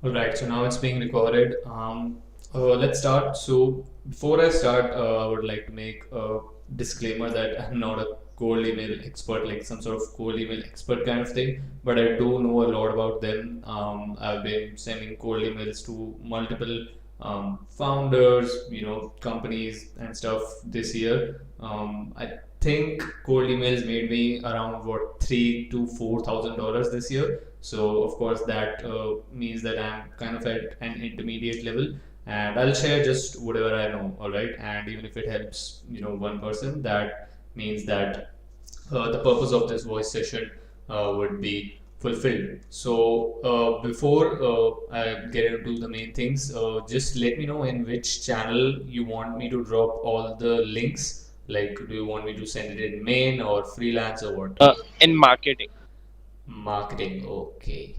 All right, so now it's being recorded. Let's start. So before I start, I would like to make a disclaimer that I'm not a cold email expert, like some sort of cold email expert kind of thing, but I do know a lot about them. I've been sending cold emails to multiple founders, companies and stuff this year. I think cold emails made me around what $3,000 to $4,000 this year. So of course that means that I'm kind of at an intermediate level, and I'll share just whatever I know. All right, and even if it helps, one person, that means that the purpose of this voice session would be fulfilled. So before I get into the main things, just let me know in which channel you want me to drop all the links. Like, do you want me to send it in main or freelance or what? In marketing. Marketing, okay.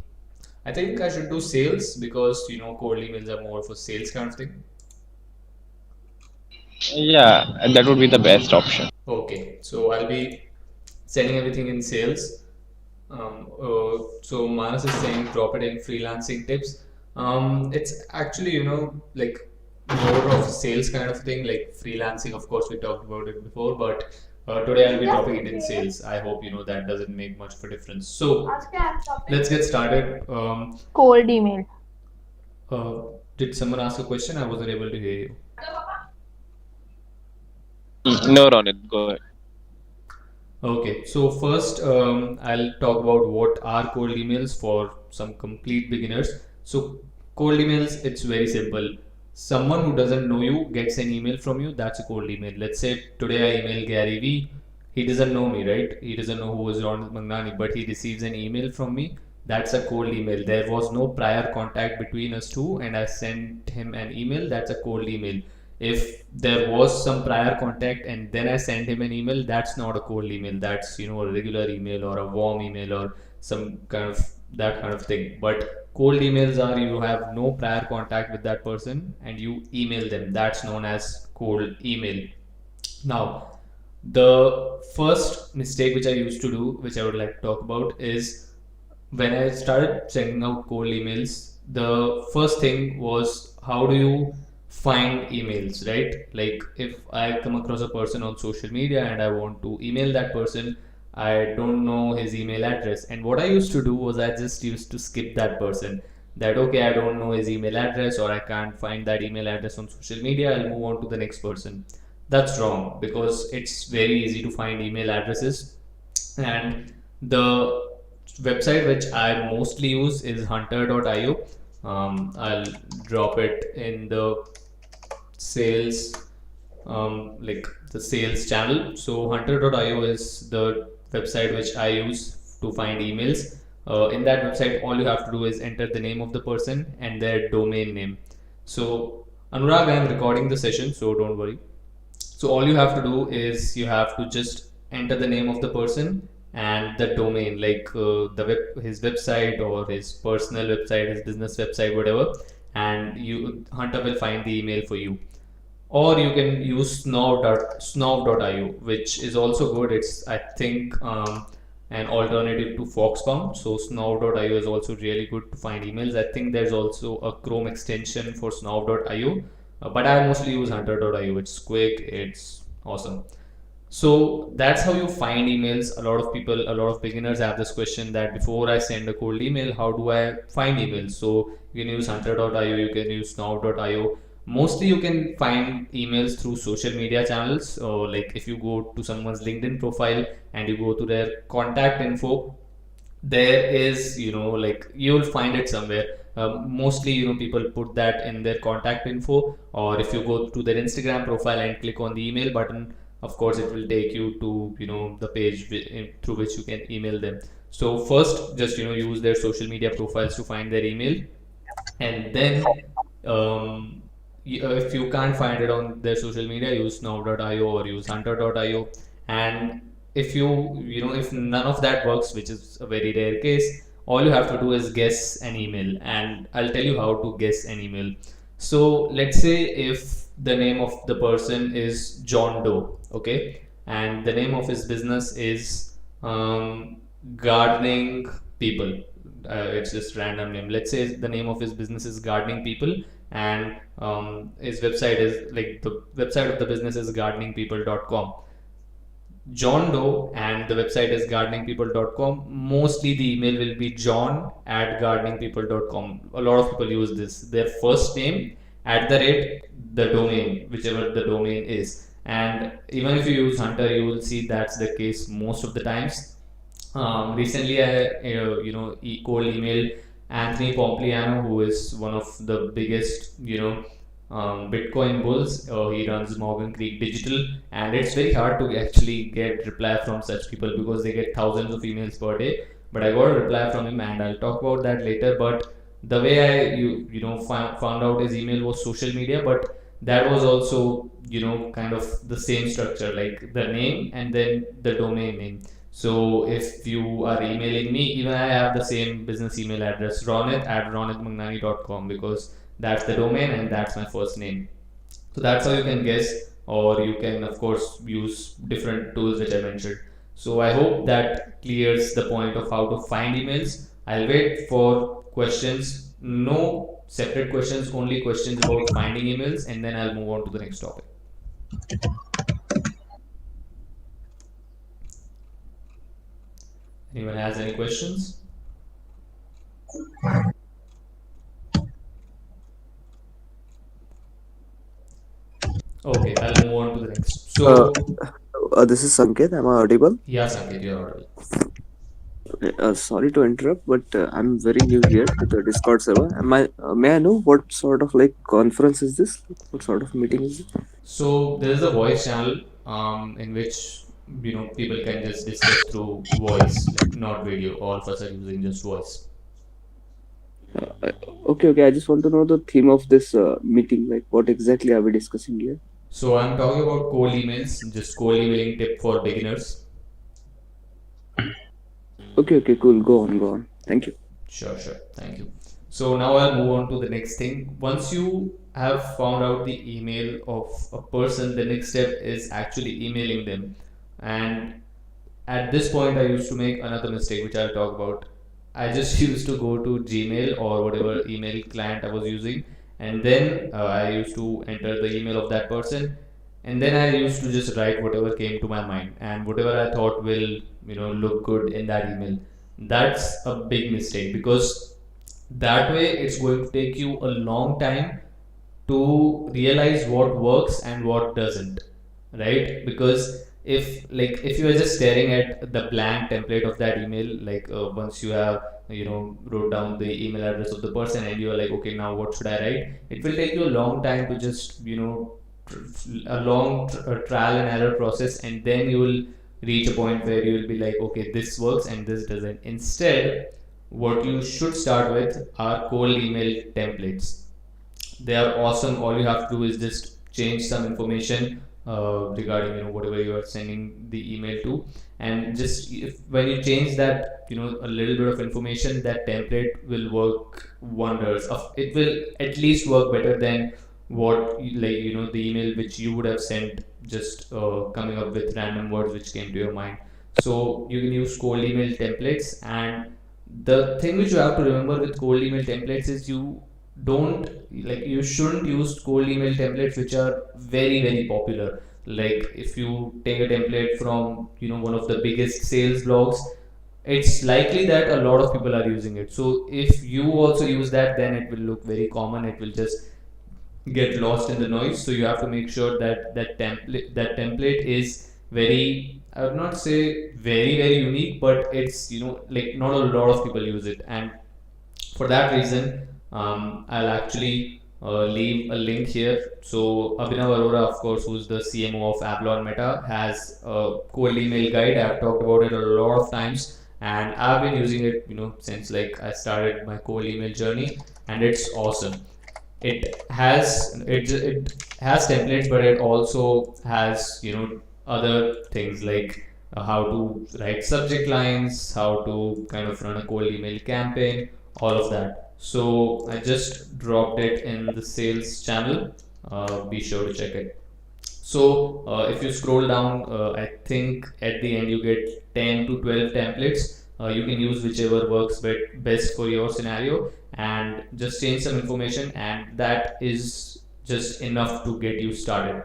I think I should do sales because cold emails are more for sales kind of thing. Yeah, that would be the best option. Okay, so I'll be sending everything in sales. So Manas is saying drop it in freelancing tips. It's actually like more of a sales kind of thing, like freelancing. Of course, we talked about it before, but today I'll be dropping it in sales. I hope that doesn't make much of a difference. So let's get started. Cold email. Uh, did someone ask a question? I wasn't able to hear you. No, Ronit, go ahead. Okay, so first I'll talk about what are cold emails for some complete beginners. So cold emails, it's very simple. Someone who doesn't know you gets an email from you, that's a cold email. Let's say today I email Gary V. He doesn't know me, right? He doesn't know who is Ron Magnani, but he receives an email from me. That's a cold email. There was no prior contact between us two, and I sent him an email. That's a cold email. If there was some prior contact and then I send him an email, that's not a cold email. That's a regular email or a warm email or some kind of that kind of thing. But cold emails are you have no prior contact with that person and you email them. That's known as cold email. Now, the first mistake which I used to do, which I would like to talk about, is when I started sending out cold emails, the first thing was how do you find emails, right? Like if I come across a person on social media and I want to email that person, I don't know his email address. And what I used to do was I just used to skip that person. That okay, I don't know his email address or I can't find that email address on social media, I'll move on to the next person. That's wrong because it's very easy to find email addresses, and the website which I mostly use is hunter.io. I'll drop it in the sales, like the sales channel. So hunter.io is the website which I use to find emails. In that website, all you have to do is enter the name of the person and their domain name. So Anurag, I am recording the session, so don't worry. So all you have to do is you have to just enter the name of the person and the domain, like his website or his personal website, his business website, whatever, and Hunter will find the email for you. Or you can use snow.io, which is also good. It's I think an alternative to Foxbound. So snow.io is also really good to find emails. I think there's also a Chrome extension for snow.io, but I mostly use hunter.io. It's quick, it's awesome. So that's how you find emails. A lot of people, a lot of beginners have this question that before I send a cold email, how do I find emails? So you can use hunter.io, you can use snow.io. Mostly you can find emails through social media channels. Or like if you go to someone's LinkedIn profile and you go to their contact info, there is like you'll find it somewhere. Mostly people put that in their contact info, or if you go to their Instagram profile and click on the email button, of course it will take you to the page through which you can email them. So first just use their social media profiles to find their email, and then if you can't find it on their social media, use now.io or use hunter.io. And if if none of that works, which is a very rare case, all you have to do is guess an email, and I'll tell you how to guess an email. So let's say if the name of the person is John Doe, okay, and the name of his business is gardening people, it's just random name. Let's say the name of his business is Gardening People, and his website is like the website of the business is gardeningpeople.com. John Doe and the website is gardeningpeople.com. Mostly the email will be john at gardeningpeople.com. A lot of people use this. Their first name at the rate the domain, whichever the domain is. And even if you use Hunter, you will see that's the case most of the times. Recently, I cold emailed Anthony Pompliano, who is one of the biggest Bitcoin bulls. He runs Morgan Creek Digital, and it's very hard to actually get reply from such people because they get thousands of emails per day. But I got a reply from him, and I'll talk about that later. But the way found out his email was social media, but that was also kind of the same structure, like the name and then the domain name. So if you are emailing me, even I have the same business email address, ronit at ronitmangnani.com, because that's the domain and that's my first name. So that's how you can guess, or you can of course use different tools which I mentioned. So I hope that clears the point of how to find emails. I'll wait for questions, no separate questions, only questions about finding emails, and then I'll move on to the next topic. Anyone has any questions? Okay, I'll move on to the next. So, This is Sanket. Am I audible? yeah, Sanket, you're audible. Sorry to interrupt, but I'm very new here to the Discord server. May I know what sort of like conference is this? What sort of meeting is it? So there is a voice channel in which people can just discuss through voice, like not video. All of us are using just voice. Okay. I just want to know the theme of this meeting. Like, what exactly are we discussing here? So I'm talking about cold emails, just cold emailing tip for beginners. Okay, cool. Go on. Thank you. Sure. Thank you. So now I'll move on to the next thing. Once you have found out the email of a person, the next step is actually emailing them. And at this point, I used to make another mistake, which I'll talk about. I just used to go to Gmail or whatever email client I was using, and then I used to enter the email of that person, and then I used to just write whatever came to my mind and whatever I thought will look good in that email. That's a big mistake, because that way it's going to take you a long time to realize what works and what doesn't, right? Because if you are just staring at the blank template of that email, like once you have wrote down the email address of the person and you are like, okay, now what should I write, it will take you a long time to just a long trial and error process, and then you will reach a point where you will be like, okay, this works and this doesn't. Instead, what you should start with are cold email templates. They are awesome. All you have to do is just change some information regarding whatever you are sending the email to, and just when you change that a little bit of information, that template will work wonders. It will at least work better than what the email which you would have sent, just coming up with random words which came to your mind. So you can use cold email templates, and the thing which you have to remember with cold email templates is you shouldn't use cold email templates which are very very popular. Like if you take a template from one of the biggest sales blogs, it's likely that a lot of people are using it. So if you also use that, then it will look very common, it will just get lost in the noise. So you have to make sure that that template is very, I would not say very very unique, but it's not a lot of people use it. And for that reason, I'll actually leave a link here. So Abhinav Arora, of course, who's the CMO of Avalon Meta, has a cold email guide. I've talked about it a lot of times, and I've been using it since like I started my cold email journey, and it's awesome. It has templates, but it also has other things like how to write subject lines, how to kind of run a cold email campaign, all of that. So I just dropped it in the sales channel. Be sure to check it. So if you scroll down, I think at the end you get 10 to 12 templates. You can use whichever works best for your scenario and just change some information, and that is just enough to get you started.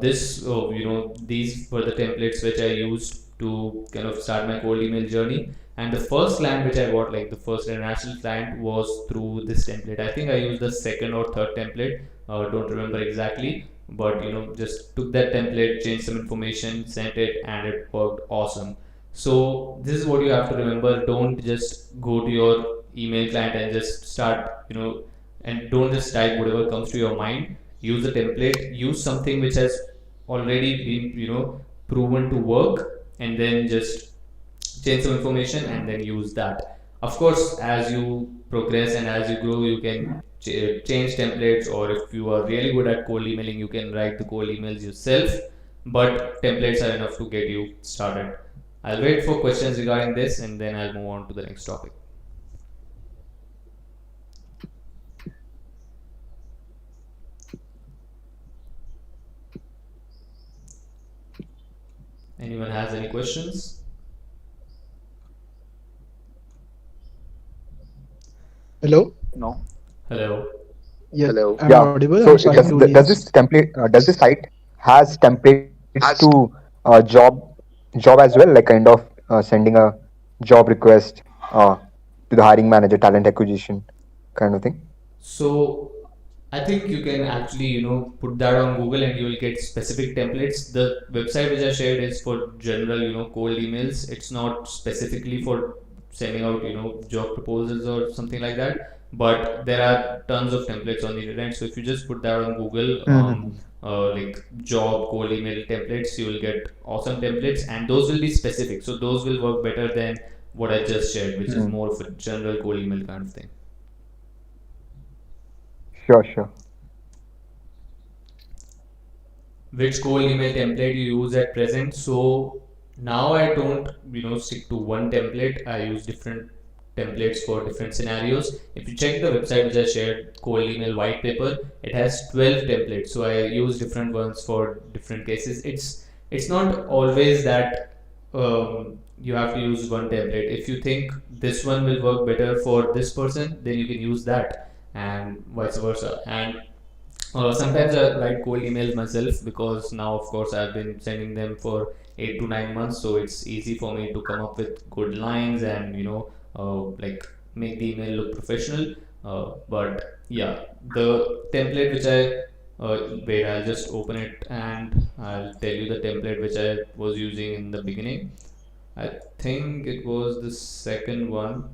These were the templates which I used to kind of start my cold email journey. And the first client which I got, like the first international client, was through this template. I think I used the second or third template, don't remember exactly, but just took that template, changed some information, sent it, and it worked awesome. So this is what you have to remember. Don't just go to your email client and just start, and don't just type whatever comes to your mind. Use a template, use something which has already been, proven to work, and then just change some information and then use that. Of course, as you progress and as you grow, you can change templates, or if you are really good at cold emailing, you can write the cold emails yourself. But templates are enough to get you started. I'll wait for questions regarding this and then I'll move on to the next topic. Anyone has any questions? Hello? No. Hello. Yes, Hello. I'm Yeah. audible. So I'm it sorry does, to does yes. this template does this site has templates to job as well, like kind of sending a job request to the hiring manager, talent acquisition kind of thing? So I think you can actually, put that on Google and you will get specific templates. The website which I shared is for general, cold emails. It's not specifically for sending out, job proposals or something like that. But there are tons of templates on the internet. So if you just put that on Google, like job cold email templates, you will get awesome templates, and those will be specific. So those will work better than what I just shared, which is more of a general cold email kind of thing. Sure. Which cold email template you use at present? So now I don't stick to one template. I use different templates for different scenarios. If you check the website which I shared, cold email white paper, it has 12 templates, so I use different ones for different cases. It's not always that you have to use one template. If you think this one will work better for this person, then you can use that, and vice versa. And sometimes I write cold emails myself, because now, of course, I've been sending them for 8 to 9 months, so it's easy for me to come up with good lines and like make the email look professional. But yeah, the template which wait, I'll just open it and I'll tell you the template which I was using in the beginning. I think it was the second one.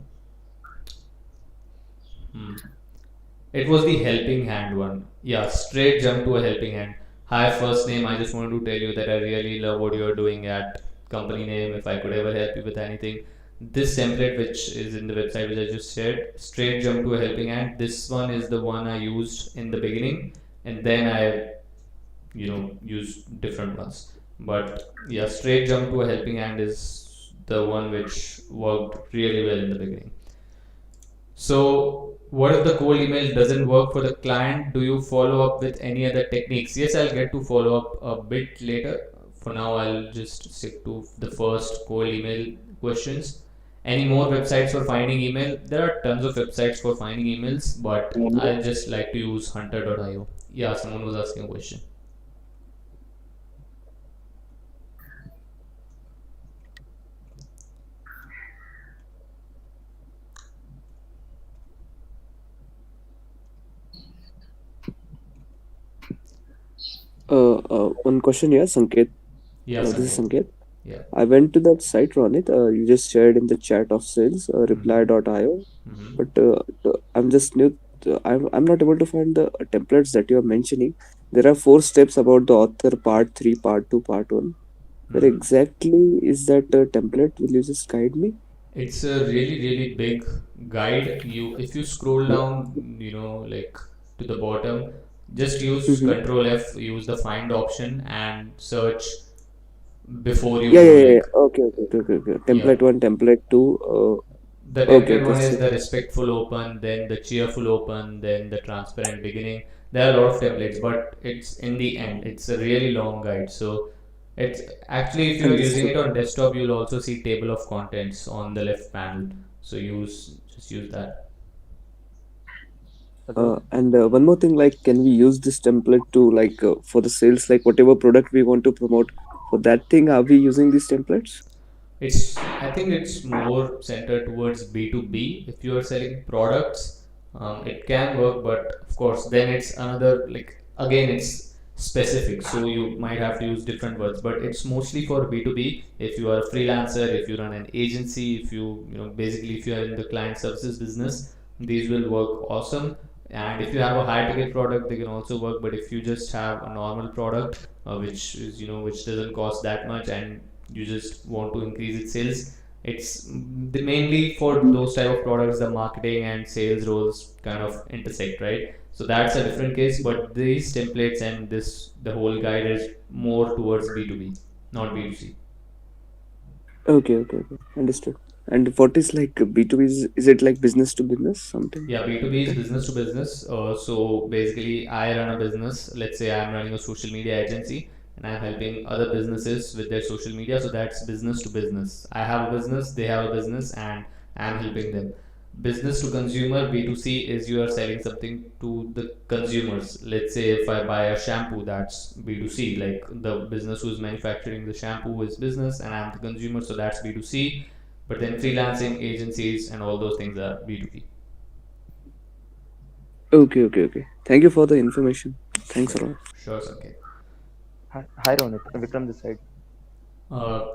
It was the helping hand one. Yeah, straight jump to a helping hand. Hi, first name. I just wanted to tell you that I really love what you're doing at company name. If I could ever help you with anything, this template, which is in the website which I just shared, straight jump to a helping hand. This one is the one I used in the beginning, and then I, use different ones. But yeah, straight jump to a helping hand is the one which worked really well in the beginning. So, what if the cold email doesn't work for the client? Do you follow up with any other techniques? Yes, I'll get to follow up a bit later. For now, I'll just stick to the first cold email questions. Any more websites for finding email? There are tons of websites for finding emails, but I just like to use hunter.io. Yeah, someone was asking a question. One question here, Sanket. Yeah, This is Sanket. Sanket. Yeah. I went to that site, Ronit. You just shared in the chat of sales, reply.io. Mhm. But I'm just new. I'm not able to find the templates that you are mentioning. There are 4 steps about the author, part 3, part 2, part 1. Where Mhm. exactly is that template? Will you just guide me? It's a really, really big guide. If you scroll Yeah. down, like to the bottom, just use Mhm. Control F, use the find option, and search before you Yeah. like, Okay. yeah. Template 1, template 2. The Okay. template one is the respectful open, then the cheerful open, then the transparent beginning. There are a lot of templates, but it's in the end, it's a really long guide. So It's actually, if you're using it Understood. on desktop, you'll also see table of contents on the left panel. So just use that. And one more thing, like, can we use this template to like for the sales, like whatever product we want to promote for that thing? Are we using these templates? I think it's more centered towards B2B. If you are selling products, it can work, but of course, then it's another, like, again, it's specific. So you might have to use different words, but it's mostly for B2B. If you are a freelancer, if you run an agency, if basically, if you are in the client services business, these will work awesome. And if you have a high ticket product, they can also work. But if you just have a normal product, which is, which doesn't cost that much, and you just want to increase its sales, it's mainly for those type of products the marketing and sales roles kind of intersect, right? So that's a different case, but these templates and the whole guide is more towards B2B, not B2C. Okay. Understood. And what is like B2B? Is it like business to business, something Yeah, like B2B is that? business to business. So basically, I run a business. Let's say I'm running a social media agency and I'm helping other businesses with their social media. So that's business to business. I have a business, they have a business, and I'm helping them. Business to consumer, B2C, is you are selling something to the consumers. Let's say if I buy a shampoo, that's B2C. Like, the business who's manufacturing the shampoo is business, and I'm the consumer, so that's B2C. But then freelancing, agencies, and all those things are B2B. Okay. Thank you for the information. Thanks a Sure, lot. sure, Sanket. Hi Ronit, Vikram this side.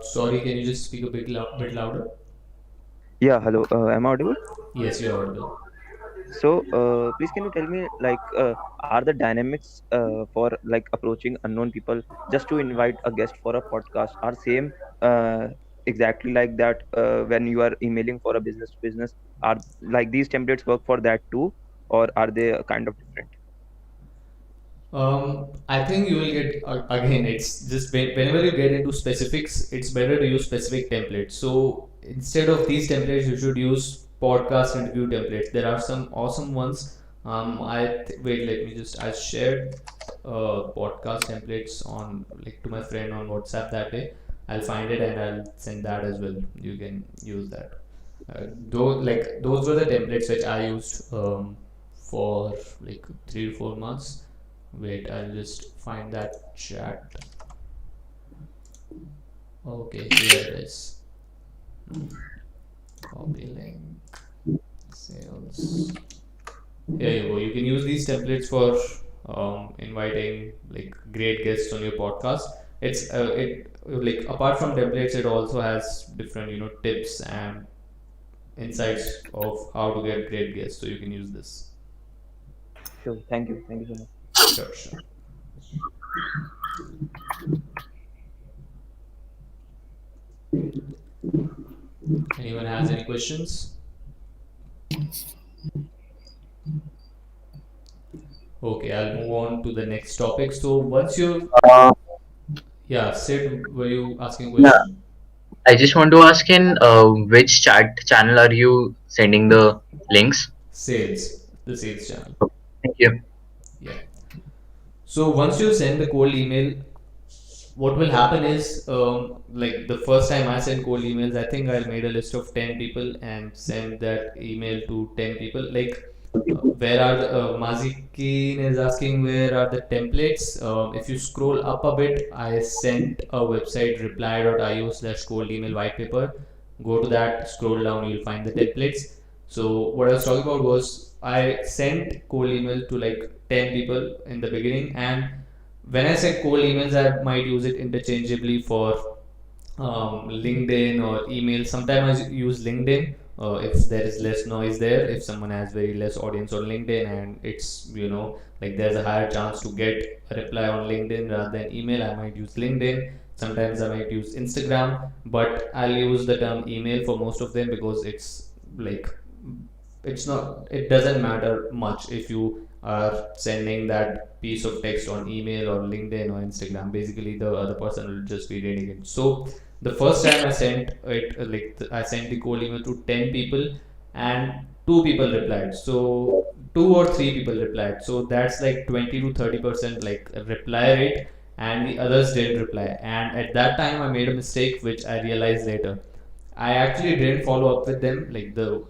Sorry, can you just speak a bit louder? Yeah, hello. Am I audible? Yes, you're audible. So, please can you tell me are the dynamics for like approaching unknown people just to invite a guest for a podcast are same exactly like that when you are emailing for a business to business? Are like these templates work for that too, or are they kind of different? I think you will get, again, it's just whenever you get into specifics, it's better to use specific templates. So instead of these templates, you should use podcast interview templates. There are some awesome ones. Wait, let me just, I shared podcast templates on, like, to my friend on WhatsApp that day. I'll find it and I'll send that as well. You can use that. Those were the templates which I used for like 3 to 4 months. Wait, I'll just find that chat. Okay, here it is. Copy link, sales. Here you go. You can use these templates for inviting like great guests on your podcast. It like, apart from templates, it also has different tips and insights of how to get great guests. So you can use this. Sure. Thank you so much. Sure. Anyone has any questions? Okay, I'll move on to the next topic. So once you, yeah, Sid, were you asking a Yeah, question? I just want to ask in which chat channel are you sending the links? The sales channel. Thank you. Yeah. So once you send the cold email, what will happen is, like, the first time I sent cold emails, I think I made a list of 10 people and sent that email to 10 people. Like, where are Mazikin is asking where are the templates. If you scroll up a bit, I sent a website, reply.io/cold email white paper. Go to that, scroll down, you'll find the templates. So what I was talking about was, I sent cold email to like 10 people in the beginning, and when I say cold emails, I might use it interchangeably for LinkedIn or email. Sometimes I use LinkedIn if there is less noise there. If someone has very less audience on LinkedIn, and it's, like, there's a higher chance to get a reply on LinkedIn rather than email, I might use LinkedIn. Sometimes I might use Instagram, but I'll use the term email for most of them, because it's like, it doesn't matter much if you are sending that piece of text on email or LinkedIn or Instagram. Basically, the other person will just be reading it. So the first time I sent it, I sent the cold email to 10 people, and 2 people replied. So 2 or 3 people replied. So that's like 20 to 30% like reply rate. and the others didn't reply. And at that time, I made a mistake, which I realized later. I actually didn't follow up with them, like the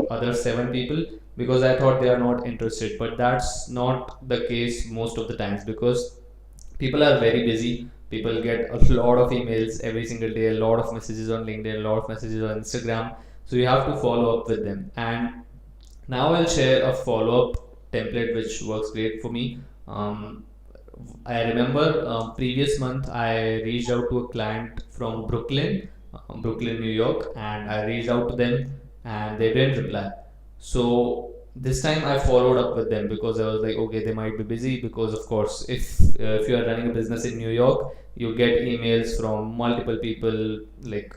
other 7 people, because I thought they are not interested. But that's not the case most of the times, because people are very busy. People get a lot of emails every single day, a lot of messages on LinkedIn, a lot of messages on Instagram. So you have to follow up with them. And now I'll share a follow-up template which works great for me. I remember previous month I reached out to a client from Brooklyn, New York, and I reached out to them and they didn't reply. So this time I followed up with them because I was like, okay, they might be busy, because of course, if you are running a business in New York, you get emails from multiple people, like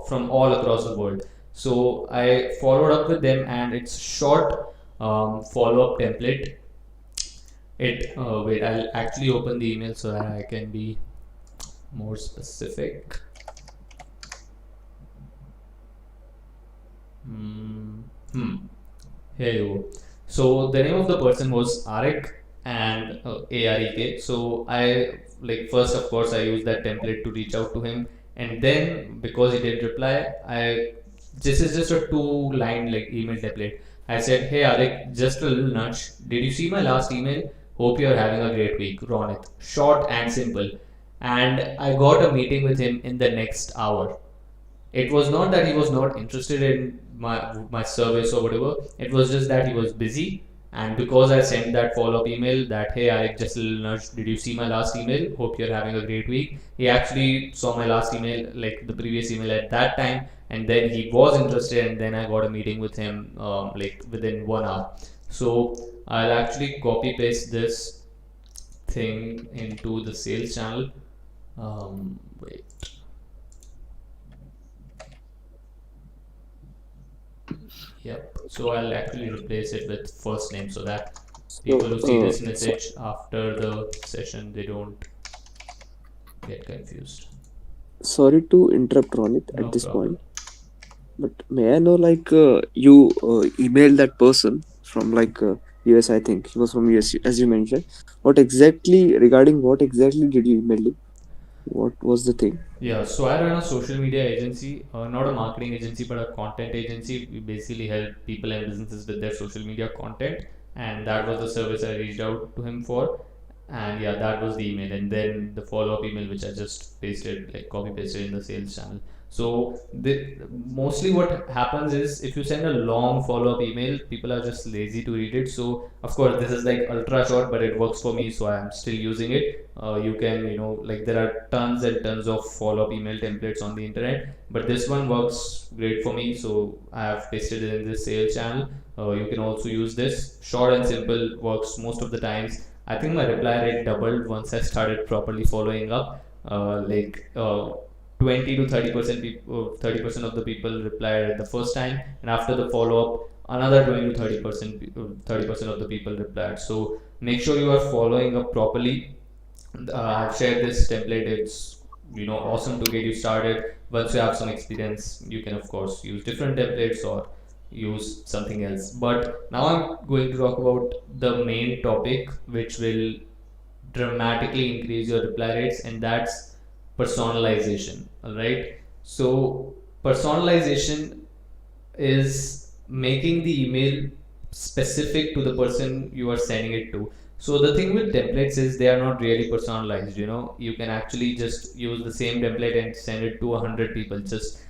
from all across the world. So I followed up with them, and it's short follow-up template. Wait, I'll actually open the email so that I can be more specific. Here you go. So the name of the person was Arik, and Arek. So I, like, first of course I used that template to reach out to him, and then because he didn't reply, this is just a 2-line like email template. I said, hey Arik, just a little nudge. Did you see my last email? Hope you're having a great week, Ronit. Short and simple. And I got a meeting with him in the next hour. It was not that he was not interested in my service or whatever. It was just that he was busy. And because I sent that follow-up email that, hey Arik, just a little nudge, did you see my last email? Hope you're having a great week. He actually saw my last email, like the previous email at that time, and then he was interested, and then I got a meeting with him like within 1 hour. So I'll actually copy paste this thing into the sales channel. Wait. Yep. So I'll actually replace it with first name so that people who see this message after the session, they don't get confused. Sorry to interrupt, Ronit, No at this problem. point, but may I know, like, you emailed that person from like US? I think he was from US, as you mentioned. What exactly did you email him? What was the thing? Yeah, so I run a social media agency, not a marketing agency, but a content agency. We basically help people and businesses with their social media content, and that was the service I reached out to him for. And yeah, that was the email, and then the follow-up email which I just pasted, like copy pasted in the sales channel. So mostly what happens is, if you send a long follow-up email, people are just lazy to read it. So of course this is like ultra short, but it works for me, so I'm still using it. You can, like, there are tons and tons of follow-up email templates on the internet, but this one works great for me, so I have pasted it in this sales channel. You can also use this. Short and simple, works most of the times. I think my reply rate doubled once I started properly following up. 20 to 30% people, 30% of the people replied at the first time, and after the follow-up, another 20 to 30% of the people replied. So make sure you are following up properly. I've shared this template. It's, awesome to get you started. Once you have some experience, you can of course use different templates or use something else. But now I'm going to talk about the main topic, which will dramatically increase your reply rates, and that's personalization. All right. So personalization is making the email specific to the person you are sending it to. So the thing with templates is they are not really personalized. You can actually just use the same template and send it to 100 people. Just,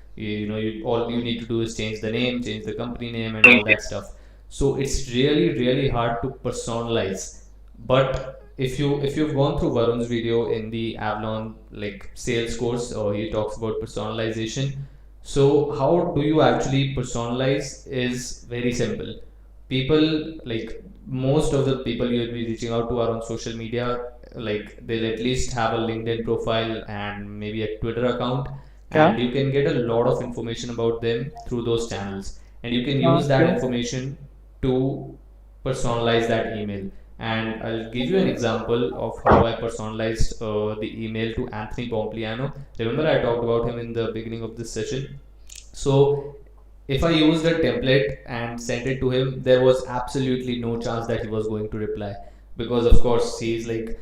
all you need to do is change the name, change the company name, and all that stuff. So it's really hard to personalize. But if you've gone through Varun's video in the Avalon like sales course, he talks about personalization. So how do you actually personalize is very simple. People, like, most of the people you'll be reaching out to are on social media. Like, they'll at least have a LinkedIn profile and maybe a Twitter account, and you can get a lot of information about them through those channels, and you can use that information to personalize that email. And I'll give you an example of how I personalized the email to Anthony Pompliano. Remember, I talked about him in the beginning of this session. So if I used a template and sent it to him, there was absolutely no chance that he was going to reply. because of course he's like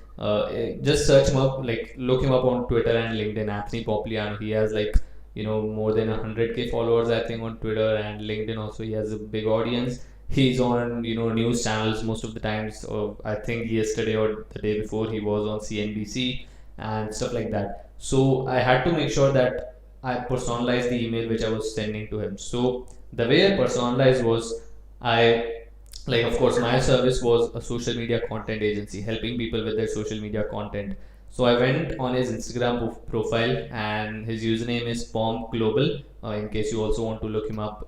just search him up, like look him up on Twitter and LinkedIn, Anthony Pompliano. He has like more than 100K followers I think on Twitter and LinkedIn. Also he has a big audience. He's on news channels most of the times. I think yesterday or the day before he was on CNBC and stuff like that. So I had to make sure that I personalized the email which I was sending to him. So the way I personalized was, I like, of course, my service was a social media content agency helping people with their social media content. So I went on his Instagram profile, and his username is Pomp Global. In case you also want to look him up,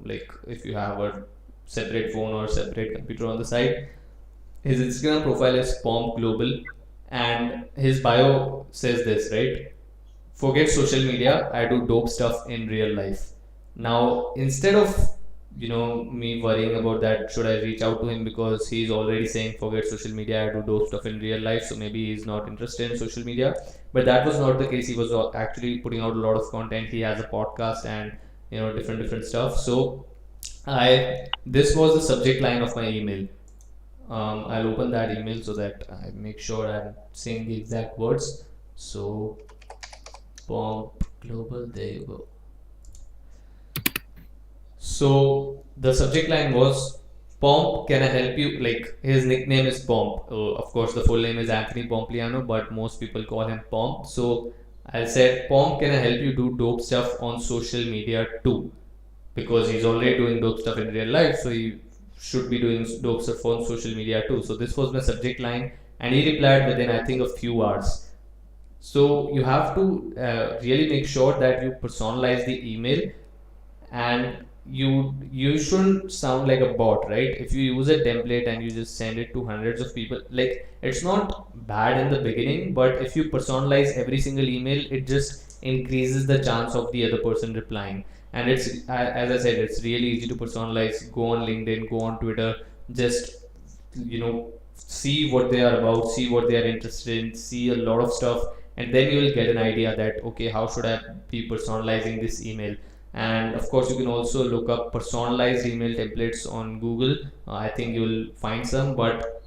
like if you have a separate phone or separate computer on the side, his Instagram profile is Pomp Global, and his bio says this, right? Forget social media, I do dope stuff in real life. Now, instead of me worrying about that, should I reach out to him, because he's already saying forget social media, I do dope stuff in real life, so maybe he's not interested in social media. But that was not the case. He was actually putting out a lot of content. He has a podcast and different stuff. So this was the subject line of my email. I'll open that email so that I make sure I'm saying the exact words. So Pomp Global, there you go. So the subject line was, Pomp, can I help you? Like, his nickname is Pomp. Of course, the full name is Anthony Pompliano, but most people call him Pomp. So I said, Pomp, can I help you do dope stuff on social media too? Because he's already doing dope stuff in real life, so he should be doing dope stuff on social media too. So this was my subject line, and he replied within, I think, a few hours. So you have to really make sure that you personalize the email, and you shouldn't sound like a bot, right? If you use a template and you just send it to hundreds of people, like, it's not bad in the beginning, but if you personalize every single email, it just increases the chance of the other person replying. And it's as I said, it's really easy to personalize. Go on LinkedIn, go on Twitter, just see what they are about, see what they are interested in, see a lot of stuff, and then you will get an idea that, okay, how should I be personalizing this email. And of course, you can also look up personalized email templates on Google. I think you will find some, but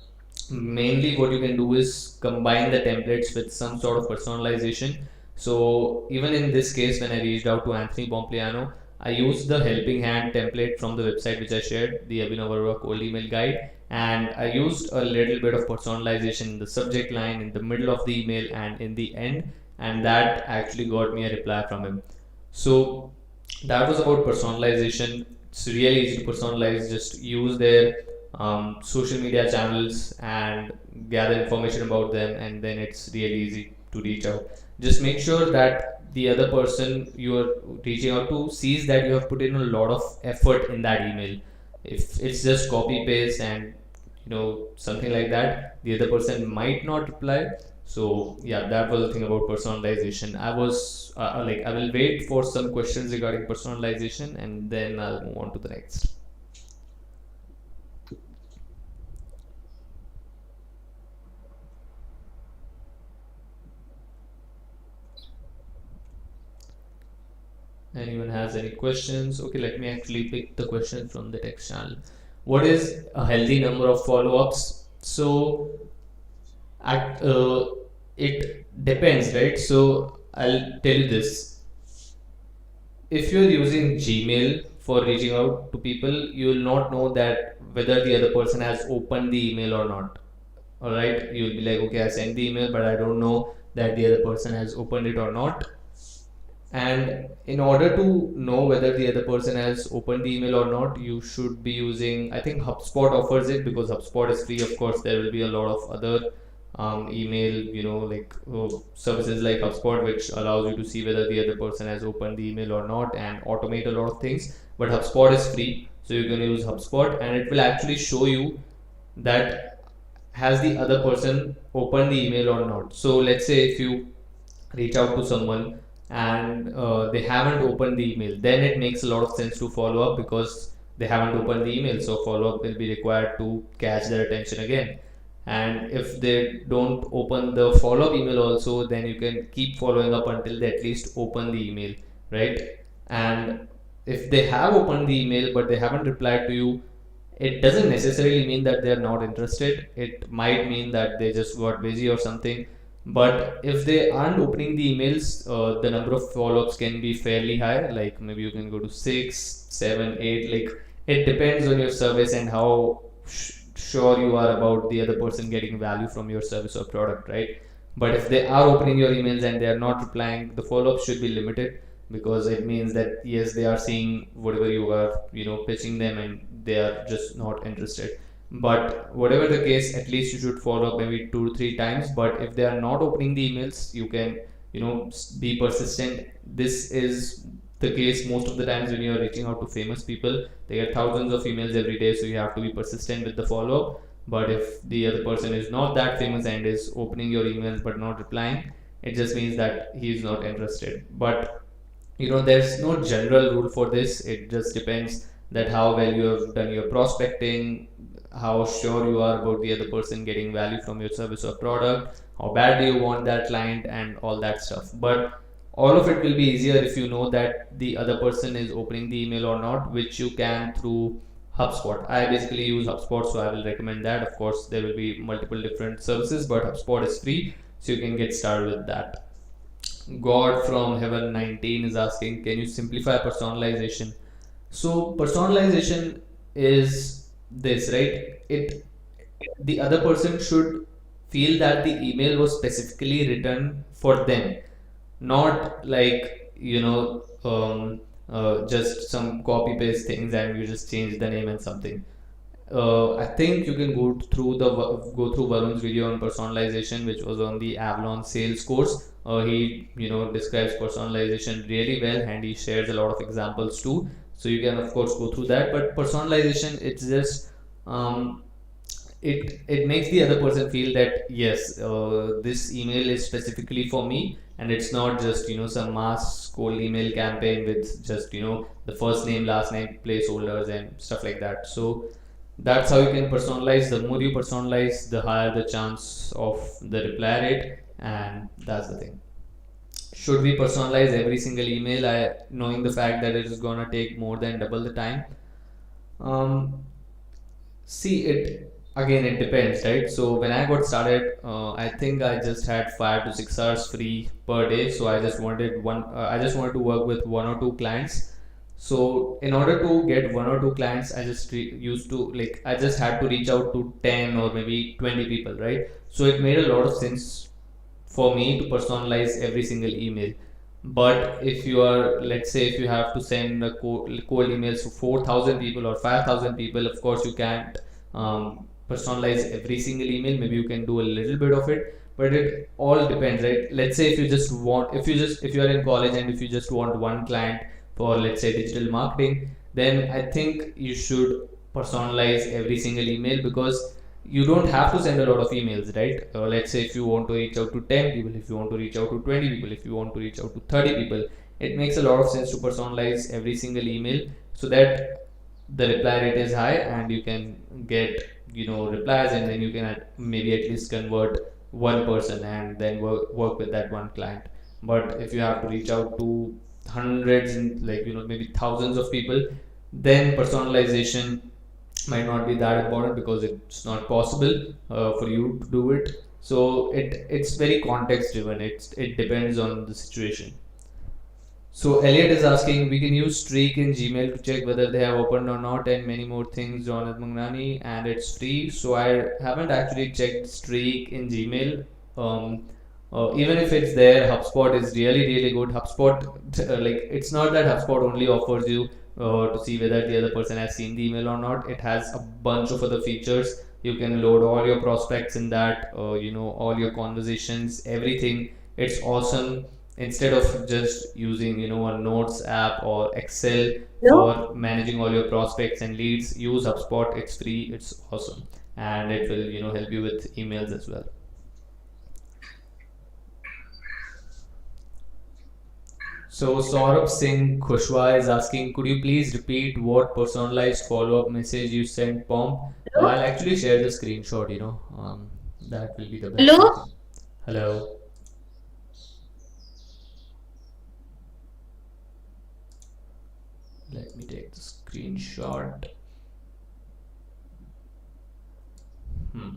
mainly what you can do is combine the templates with some sort of personalization. So even in this case, when I reached out to Anthony Pompliano, I used the helping hand template from the website which I shared, the Abhinav Arora cold email guide, and I used a little bit of personalization in the subject line, in the middle of the email, and in the end, and that actually got me a reply from him. So that was about personalization. It's really easy to personalize. Just use their social media channels and gather information about them, and then it's really easy to reach out. Just make sure that the other person you are reaching out to sees that you have put in a lot of effort in that email. If it's just copy paste and something like that, the other person might not reply. So yeah, that was the thing about personalization. I was like, I will wait for some questions regarding personalization, and then I'll move on to the next. Anyone has any questions? Okay, let me actually pick the question from the text channel. What is a healthy number of follow-ups? So it depends, right? So I'll tell you this. If you're using Gmail for reaching out to people, you will not know that whether the other person has opened the email or not. All right, you'll be like, okay, I sent the email, but I don't know that the other person has opened it or not. And in order to know whether the other person has opened the email or not, you should be using, I think HubSpot offers it, because HubSpot is free. Of course, there will be a lot of other email, like services like HubSpot, which allows you to see whether the other person has opened the email or not and automate a lot of things. But HubSpot is free, so you can use HubSpot, and it will actually show you that has the other person opened the email or not. So let's say if you reach out to someone and they haven't opened the email, then it makes a lot of sense to follow up, because they haven't opened the email, so follow up will be required to catch their attention again. And if they don't open the follow-up email also, then you can keep following up until they at least open the email, right? And if they have opened the email but they haven't replied to you, it doesn't necessarily mean that they're not interested. It might mean that they just got busy or something. But if they aren't opening the emails, the number of follow-ups can be fairly high. Like maybe you can go to 6, 7, 8. Like it depends on your service and how sure you are about the other person getting value from your service or product, right? But if they are opening your emails and they are not replying, the follow-up should be limited, because it means that yes, they are seeing whatever you are pitching them, and they are just not interested. But whatever the case, at least you should follow up maybe 2 to 3 times. But if they are not opening the emails, you can be persistent. This is the case most of the times when you are reaching out to famous people. They get thousands of emails every day, so you have to be persistent with the follow-up. But if the other person is not that famous and is opening your emails but not replying, it just means that he is not interested. But there's no general rule for this. It just depends that how well you have done your prospecting, how sure you are about the other person getting value from your service or product, how bad do you want that client, and all that stuff. But all of it will be easier if you know that the other person is opening the email or not, which you can through HubSpot. I basically use HubSpot, so I will recommend that. Of course, there will be multiple different services, but HubSpot is free, so you can get started with that. God from Heaven 19 is asking, can you simplify personalization? So personalization is this, right? The other person should feel that the email was specifically written for them, not like just some copy paste things and you just change the name and something. I think you can go through Varun's video on personalization, which was on the Avalon sales course. He describes personalization really well, and he shares a lot of examples too. So you can of course go through that. But personalization, it's just it makes the other person feel that yes, this email is specifically for me, and it's not just some mass cold email campaign with just the first name, last name, placeholders, and stuff like that. So that's how you can personalize. The more you personalize, the higher the chance of the reply rate, and that's the thing. Should we personalize every single email, knowing the fact that it is gonna take more than double the time? um, See, it again, it depends, right? So when I got started, I think I just had 5 to 6 hours free per day. So I just wanted to work with 1 or 2 clients. So in order to get 1 or 2 clients, I just had to reach out to 10 or maybe 20 people, right? So it made a lot of sense for me to personalize every single email. But if you are, let's say, if you have to send a cold emails to 4,000 people or 5,000 people, of course you can't personalize every single email. Maybe you can do a little bit of it, but it all depends, right? Let's say if you are in college and if you just want one client for, let's say, digital marketing, then I think you should personalize every single email, because you don't have to send a lot of emails, right? Let's say if you want to reach out to 10 people, if you want to reach out to 20 people, if you want to reach out to 30 people, it makes a lot of sense to personalize every single email, so that the reply rate is high and you can get replies, and then you can maybe at least convert one person and then work with that one client. But if you have to reach out to hundreds and maybe thousands of people, then personalization might not be that important, because it's not possible for you to do it. So it's very context driven. It depends on the situation. So Elliot is asking, we can use Streak in Gmail to check whether they have opened or not, and many more things, Jonathan Mangnani, and it's free. So I haven't actually checked Streak in Gmail. Even if it's there, HubSpot is really, really good. HubSpot, it's not that HubSpot only offers you to see whether the other person has seen the email or not. It has a bunch of other features. You can load all your prospects in that, all your conversations, everything. It's awesome. Instead of just using, a notes app or Excel for managing all your prospects and leads, use HubSpot. It's free. It's awesome, and it will, help you with emails as well. So Saurabh Singh Khushwa is asking, could you please repeat what personalized follow-up message you sent, Pom? I'll actually share the screenshot, that will be the best. Hello? Hello. Let me take the screenshot. Hmm.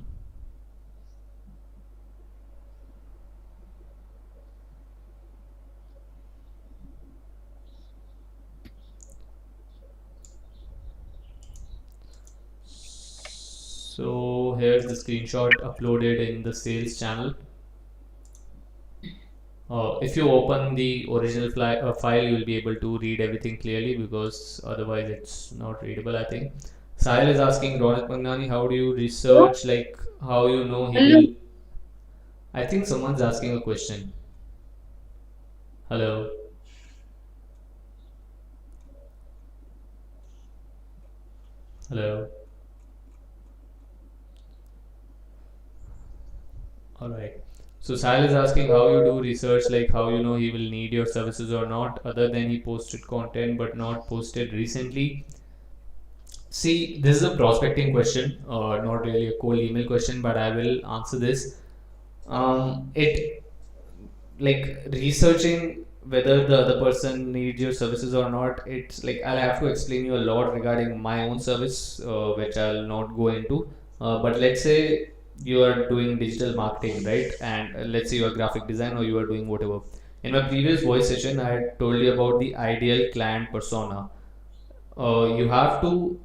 So here's the screenshot uploaded in the sales channel. If you open the original file, you will be able to read everything clearly, because otherwise it's not readable, I think. Sahil is asking Ronit Magnani, how do you research, like how you know he will. I think someone's asking a question. Hello. Hello. All right. So Sahil is asking how you do research, like how you know he will need your services or not, other than he posted content but not posted recently. See, this is a prospecting question, not really a cold email question, but I will answer this. It like researching whether the other person needs your services or not. It's like I'll have to explain you a lot regarding my own service, which I'll not go into. But let's say you are doing digital marketing, right? And let's say you are graphic design or you are doing whatever. In my previous voice session, I had told you about the ideal client persona. You have to,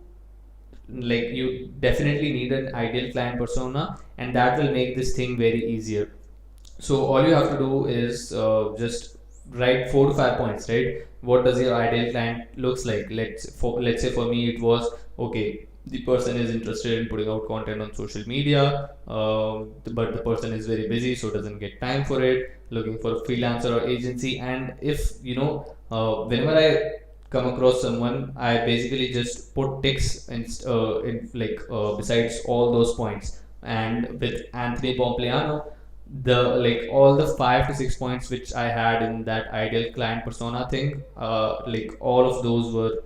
like, you definitely need an ideal client persona, and that will make this thing very easier. So all you have to do is just write 4 to 5 points, right? What does your ideal client looks like? Let's say for me it was, okay, the person is interested in putting out content on social media, but the person is very busy, so doesn't get time for it. Looking for a freelancer or agency, and if whenever I come across someone, I basically just put ticks besides all those points. And with Anthony Pompliano, the like all the 5 to 6 points which I had in that ideal client persona thing, like all of those were,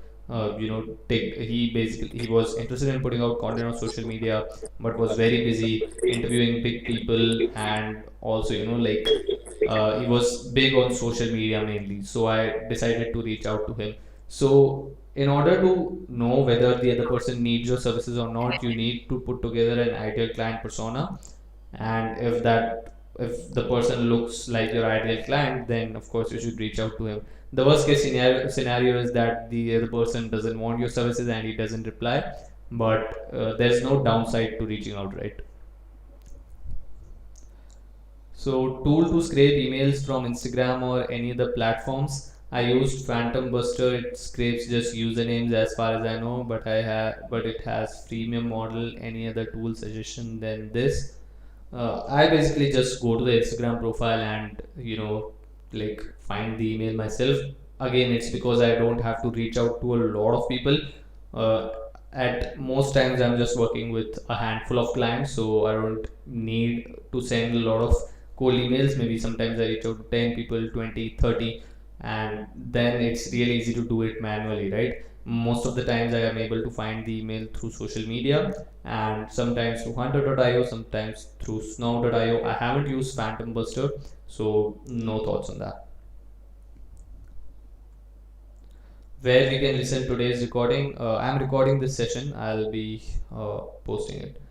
take he was interested in putting out content on social media, but was very busy interviewing big people, and also he was big on social media mainly. So I decided to reach out to him. So in order to know whether the other person needs your services or not, you need to put together an ideal client persona. And if the person looks like your ideal client, then of course you should reach out to him. The worst case scenario is that the other person doesn't want your services and he doesn't reply, but there's no downside to reaching out, right? So tool to scrape emails from Instagram or any other platforms. I used Phantom Buster. It scrapes just usernames as far as I know, but it has freemium model. Any other tool suggestion than this? I basically just go to the Instagram profile and like find the email myself. Again, it's because I don't have to reach out to a lot of people. Uh, at most times, I'm just working with a handful of clients, so I don't need to send a lot of cold emails. Maybe sometimes I reach out to 10 people, 20, 30, and then it's really easy to do it manually, right? Most of the times I am able to find the email through social media, and sometimes through hunter.io, sometimes through snow.io. I haven't used Phantom Buster, so no thoughts on that. Where we can listen today's recording. I'm recording this session. I'll be posting it.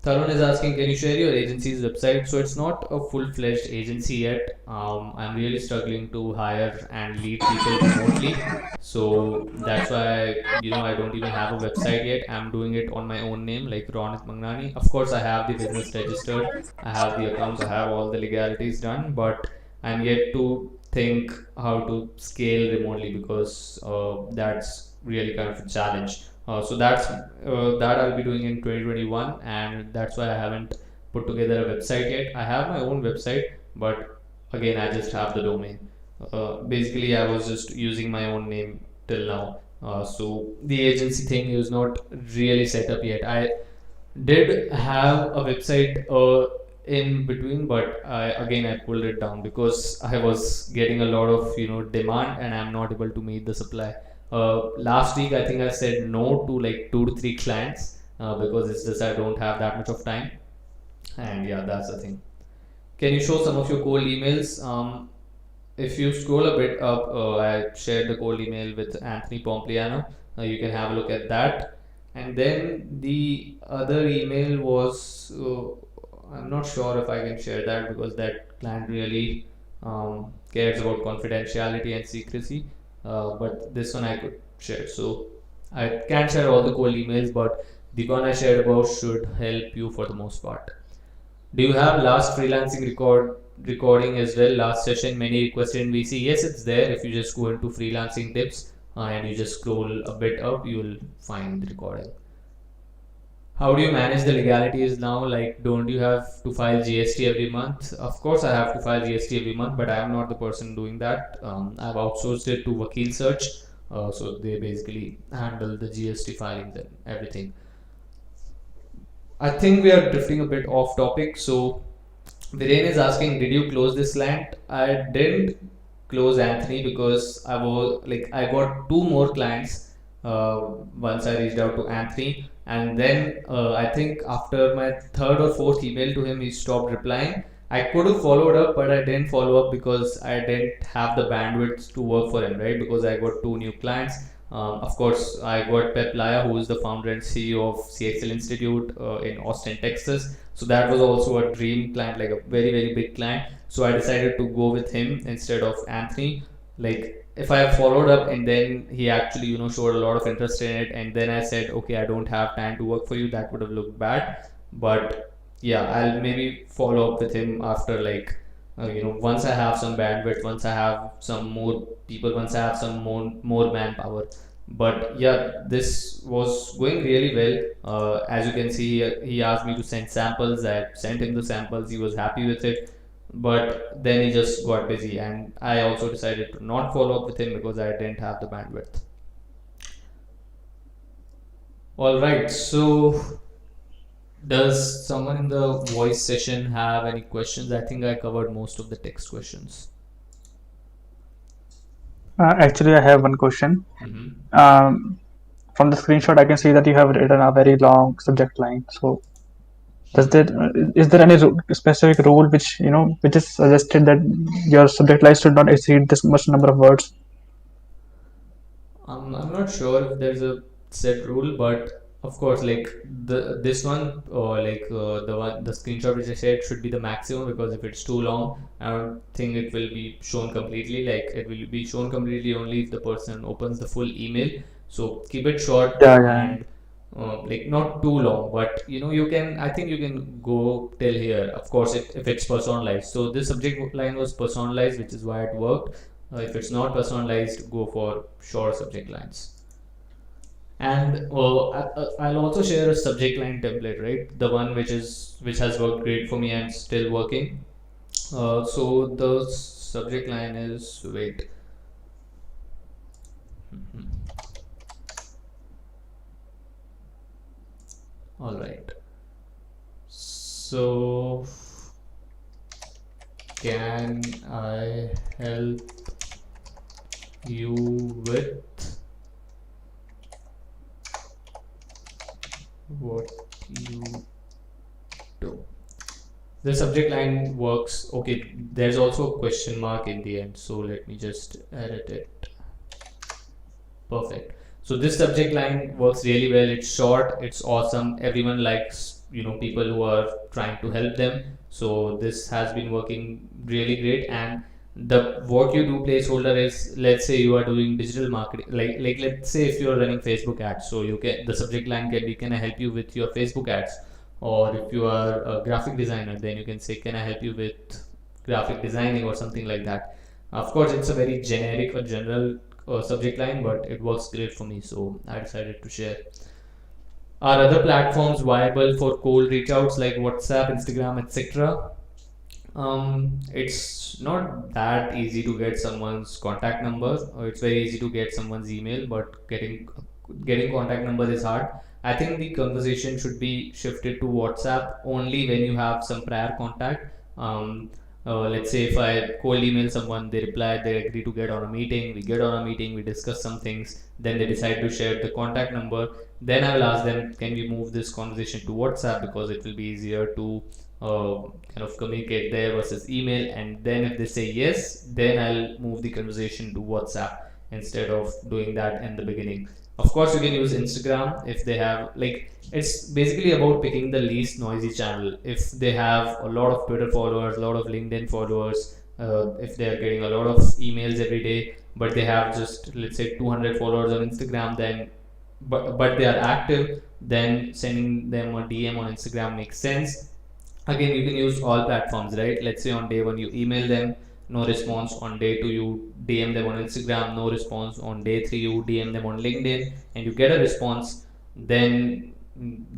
Tarun is asking, can you share your agency's website? So it's not a full-fledged agency yet. I'm really struggling to hire and lead people remotely. So that's why I don't even have a website yet. I'm doing it on my own name, like Ronit Magnani. Of course, I have the business registered. I have the accounts. I have all the legalities done, but I'm yet to think how to scale remotely, because that's really kind of a challenge. So that I'll be doing in 2021, and that's why I haven't put together a website yet. I have my own website, but again, I just have the domain. Basically, I was just using my own name till now. So the agency thing is not really set up yet. I did have a website in between, but I pulled it down because I was getting a lot of demand, and I'm not able to meet the supply. Last week I think I said no to like 2 to 3 clients, because it's just I don't have that much of time, and yeah, that's the thing. Can you show some of your cold emails? If you scroll a bit up, I shared the cold email with Anthony Pompliano. You can have a look at that. And then the other email was, I'm not sure if I can share that because that client really cares about confidentiality and secrecy. But this one I could share. So I can't share all the cold emails, but the one I shared about should help you for the most part. Do you have last freelancing recording as well? Last session, many requested in VC. Yes, it's there. If you just go into freelancing tips and you just scroll a bit up, you'll find the recording. How do you manage the legalities now? Like, don't you have to file GST every month? Of course, I have to file GST every month, but I am not the person doing that. I've outsourced it to Vakil Search, so they basically handle the GST filings and everything. I think we are drifting a bit off topic. So, Viren is asking, did you close this client? I didn't close Anthony because I got two more clients once I reached out to Anthony, and then I think after my third or fourth email to him, he stopped replying. I could have followed up, but I didn't follow up because I didn't have the bandwidth to work for him, right? Because I got two new clients. Of course, I got Pep Laya, who is the founder and CEO of CXL Institute in Austin, Texas. So that was also a dream client, like a very, very big client. So I decided to go with him instead of Anthony. Like, if I followed up and then he actually, showed a lot of interest in it, and then I said, okay, I don't have time to work for you, that would have looked bad. But yeah, I'll maybe follow up with him after, like, once I have some bandwidth, once I have some more people, once I have some more manpower. But yeah, this was going really well. As you can see, he asked me to send samples. I sent him the samples. He was happy with it. But then he just got busy, and I also decided to not follow up with him because I didn't have the bandwidth. All right, so does someone in the voice session have any questions? I think I covered most of the text questions. Actually, I have one question. Mhm. From the screenshot, I can see that you have written a very long subject line. So, is there any specific rule which is suggested that your subject line should not exceed this much number of words? I'm not sure if there's a set rule, but of course, like this one, or like the screenshot which I shared should be the maximum, because if it's too long, I don't think it will be shown completely. Like, it will be shown completely only if the person opens the full email. So keep it short and like not too long, but I think you can go till here. Of course, if it's personalized. So this subject line was personalized, which is why it worked. If it's not personalized, go for short subject lines. And I'll also share a subject line template, right? The one which has worked great for me and still working. So the subject line is, wait. All right. So, can I help you with what you do? The subject line works. Okay, there's also a question mark in the end, so let me just edit it. Perfect. So this subject line works really well. It's short, it's awesome. Everyone likes, people who are trying to help them. So this has been working really great. And the what you do placeholder is, let's say you are doing digital marketing, like let's say if you're running Facebook ads, so the subject line can be, can I help you with your Facebook ads? Or if you are a graphic designer, then you can say, can I help you with graphic designing or something like that. Of course, it's a very generic or general subject line, but it works great for me, so I decided to share. Are other platforms viable for cold reach outs like WhatsApp, Instagram, etc.? It's not that easy to get someone's contact number, or it's very easy to get someone's email, but getting contact number is hard. I think the conversation should be shifted to WhatsApp only when you have some prior contact. Let's say if I cold email someone, they reply, they agree to get on a meeting, we get on a meeting, we discuss some things, then they decide to share the contact number, then I will ask them, can we move this conversation to WhatsApp, because it will be easier to kind of communicate there versus email. And then if they say yes, then I'll move the conversation to WhatsApp instead of doing that in the beginning. Of course, you can use Instagram if they have, like, it's basically about picking the least noisy channel. If they have a lot of Twitter followers, a lot of LinkedIn followers, if they are getting a lot of emails every day, but they have just, let's say, 200 followers on Instagram, then but they are active, then sending them a DM on Instagram makes sense. Again, you can use all platforms, right? Let's say on day one you email them, no response. On day two you DM them on Instagram, no response. On day three you DM them on LinkedIn, and you get a response. Then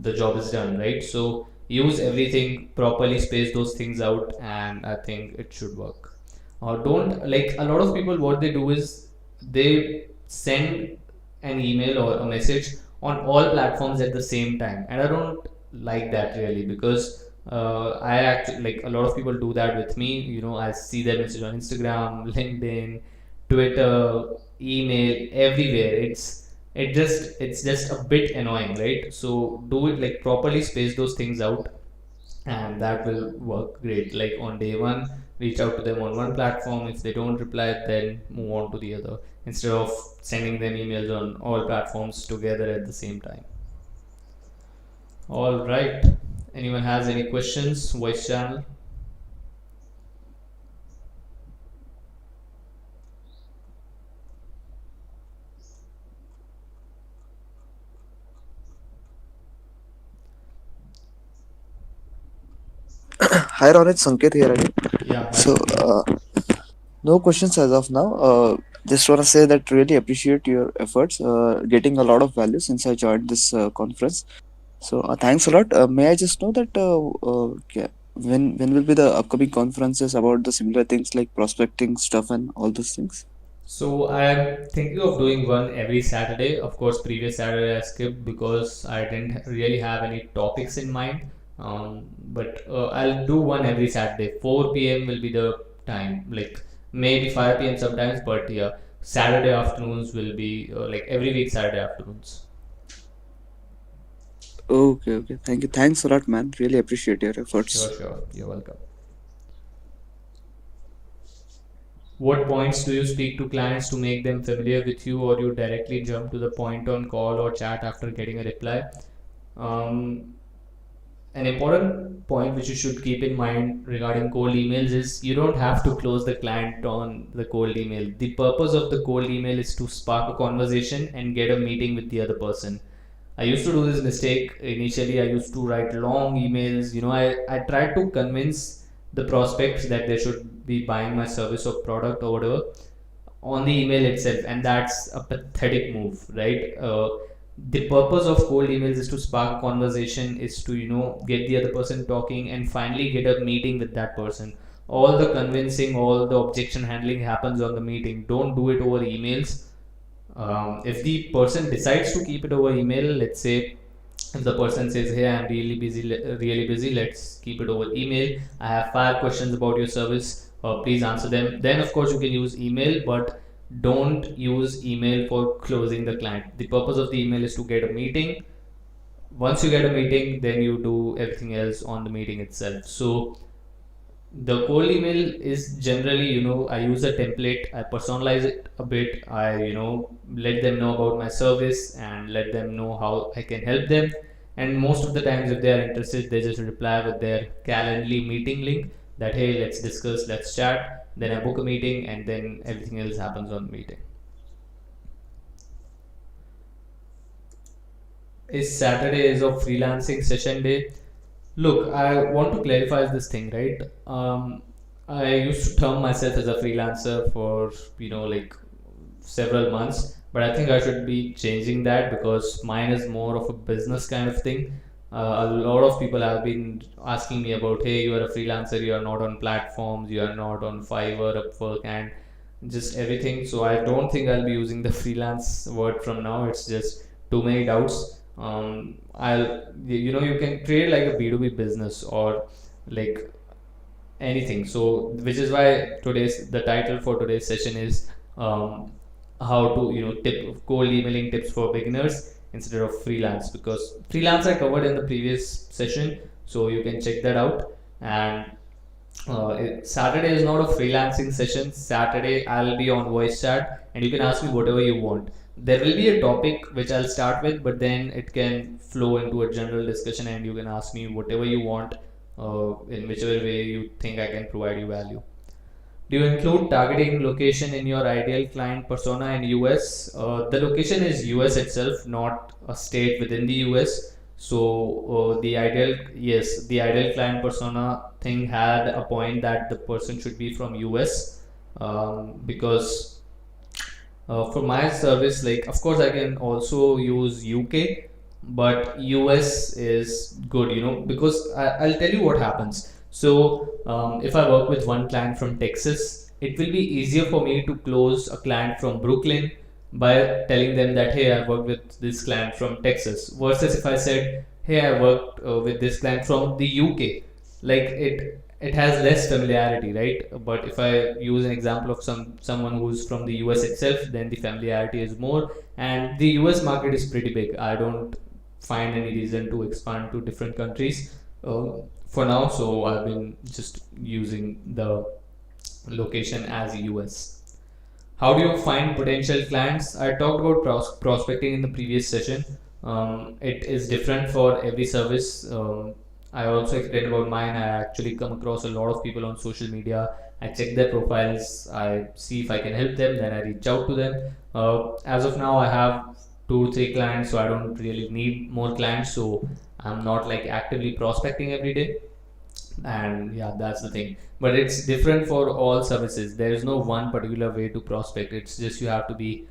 the job is done, right? So use everything properly, space those things out, and I think it should work. Or don't, like, a lot of people, what they do is they send an email or a message on all platforms at the same time, and I don't like that really, because I actually, like, a lot of people do that with me. I see their message on Instagram, LinkedIn, Twitter, email, everywhere. It's just a bit annoying, right? So do it, like, properly space those things out, and that will work great. Like, on day one, reach out to them on one platform. If they don't reply, then move on to the other, instead of sending them emails on all platforms together at the same time. All right. Anyone has any questions? Voice channel. Hi Ronit, Sanket here again. Yeah. So, no questions as of now. Just want to say that really appreciate your efforts. Getting a lot of value since I joined this conference. So, thanks a lot. May I just know that when will be the upcoming conferences about the similar things like prospecting stuff and all those things? So I'm thinking of doing one every Saturday. Of course, previous Saturday I skipped because I didn't really have any topics in mind. But I'll do one every Saturday. 4 p.m. will be the time, like maybe 5 p.m. sometimes, but yeah, Saturday afternoons will be like every week Saturday afternoons. Okay. Thank you. Thanks a lot, man. Really appreciate your efforts. Sure. You're welcome. What points do you speak to clients to make them familiar with you, or you directly jump to the point on call or chat after getting a reply? An important point which you should keep in mind regarding cold emails is you don't have to close the client on the cold email. The purpose of the cold email is to spark a conversation and get a meeting with the other person. I used to do this mistake. Initially, I used to write long emails. I tried to convince the prospects that they should be buying my service or product or whatever on the email itself, and that's a pathetic move, right? The purpose of cold emails is to spark conversation, is to get the other person talking and finally get a meeting with that person. All the convincing, all the objection handling happens on the meeting. Don't do it over emails. If the person decides to keep it over email, let's say if the person says, hey, I'm really busy, let's keep it over email. I have 5 questions about your service, please answer them. Then of course you can use email, but don't use email for closing the client. The purpose of the email is to get a meeting. Once you get a meeting, then you do everything else on the meeting itself. So the cold email is generally, I use a template, I personalize it a bit, I let them know about my service and let them know how I can help them. And most of the times, if they are interested, they just reply with their Calendly meeting link that, hey, let's discuss, let's chat. Then I book a meeting, and then everything else happens on the meeting. Is Saturday is a freelancing session day? Look, I want to clarify this thing, right? I used to term myself as a freelancer for like several months, but I think I should be changing that because mine is more of a business kind of thing. A lot of people have been asking me about, hey, you are a freelancer, you are not on platforms, you are not on Fiverr, Upwork, and just everything. So I don't think I'll be using the freelance word from now. It's just too many doubts. You can create like a B2B business or like anything. So which is why the title for today's session is how to tip cold emailing tips for beginners instead of freelance, because freelance I covered in the previous session, so you can check that out. And Saturday is not a freelancing session. Saturday I'll be on voice chat and you can ask me whatever you want. there will be a topic which I'll start with, but then it can flow into a general discussion and you can ask me whatever you want in whichever way you think I can provide you value. Do you include targeting location in your ideal client persona in US? The location is US itself, not a state within the US. So the ideal client persona thing had a point that the person should be from US, because for my service, like of course I can also use UK, but US is good, because I'll tell you what happens. So if I work with one client from Texas, it will be easier for me to close a client from Brooklyn by telling them that, hey, I worked with this client from Texas, versus if I said, hey, I worked with this client from the UK, like it has less familiarity, right? But if I use an example of someone who's from the US itself, then the familiarity is more, and the US market is pretty big. I don't find any reason to expand to different countries for now, so I've been just using the location as US. How do you find potential clients? I talked about prospecting in the previous session. It is different for every service. I also explained about mine. I actually come across a lot of people on social media. I check their profiles. I see if I can help them. Then I reach out to them. As of now, I have 2 or 3 clients, so I don't really need more clients. So I'm not like actively prospecting every day. And yeah, that's the thing. But it's different for all services. There is no one particular way to prospect. It's just you have to be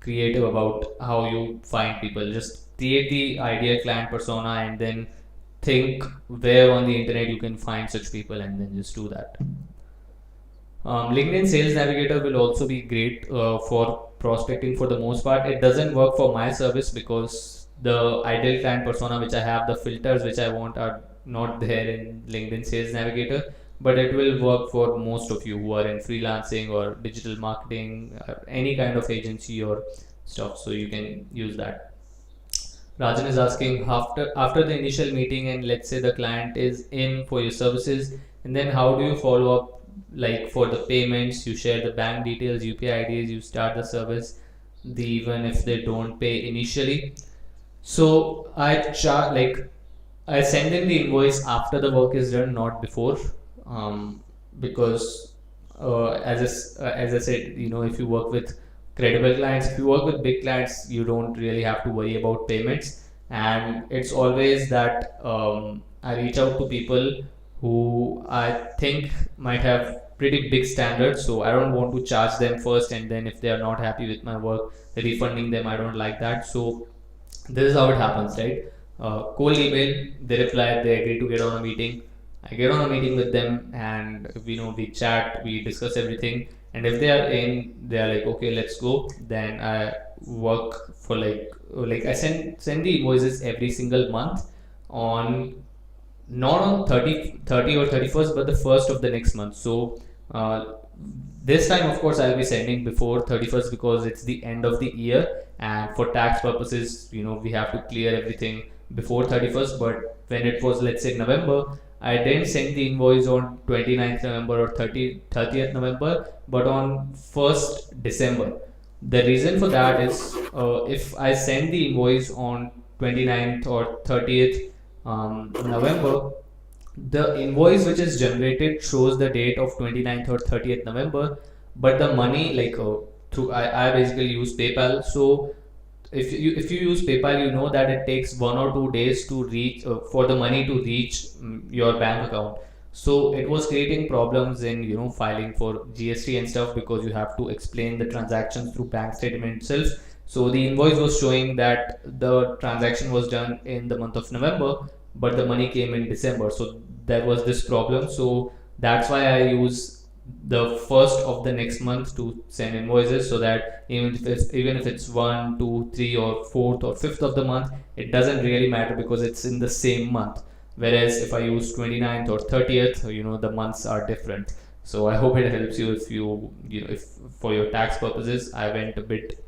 creative about how you find people. Just create the ideal client persona and then think where on the internet you can find such people, and then just do that. LinkedIn Sales Navigator will also be great for prospecting for the most part. It doesn't work for my service because the ideal client persona which I have, the filters which I want are not there in LinkedIn Sales Navigator, but it will work for most of you who are in freelancing or digital marketing, any kind of agency or stuff, so you can use that. Rajan is asking, after the initial meeting and let's say the client is in for your services, and then how do you follow up, like for the payments? You share the bank details, UPI IDs, you start the service, even if they don't pay initially. So I send in the invoice after the work is done, not before, because as I said, if you work with credible clients, if you work with big clients, you don't really have to worry about payments. And it's always that I reach out to people who I think might have pretty big standards, so I don't want to charge them first, and then if they are not happy with my work, refunding them, I don't like that. So this is how it happens, right? Cold email, they reply, they agree to get on a meeting. I get on a meeting with them, and we chat, we discuss everything, and if they are in, they are like, okay, let's go. Then I work for like I send the invoices every single month on, not on 30 or 31st, but the first of the next month. So this time of course I'll be sending before 31st because it's the end of the year, and for tax purposes we have to clear everything before 31st. But when it was, let's say, November, I didn't send the invoice on 29th November or 30th November, but on 1st December. The reason for that is if I send the invoice on 29th or 30th November, the invoice which is generated shows the date of 29th or 30th November, but the money, through I basically use PayPal. So if you use PayPal, you know that it takes 1 or 2 days to reach for the money to reach your bank account. So it was creating problems in filing for GST and stuff, because you have to explain the transactions through bank statement itself. So the invoice was showing that the transaction was done in the month of November, but the money came in December. So there was this problem. So that's why I use the first of the next month to send invoices, so that even if it's 1, 2, 3 or 4th or 5th of the month, it doesn't really matter because it's in the same month. Whereas if I use 29th or 30th, the months are different. So I hope it helps you if for your tax purposes. I went a bit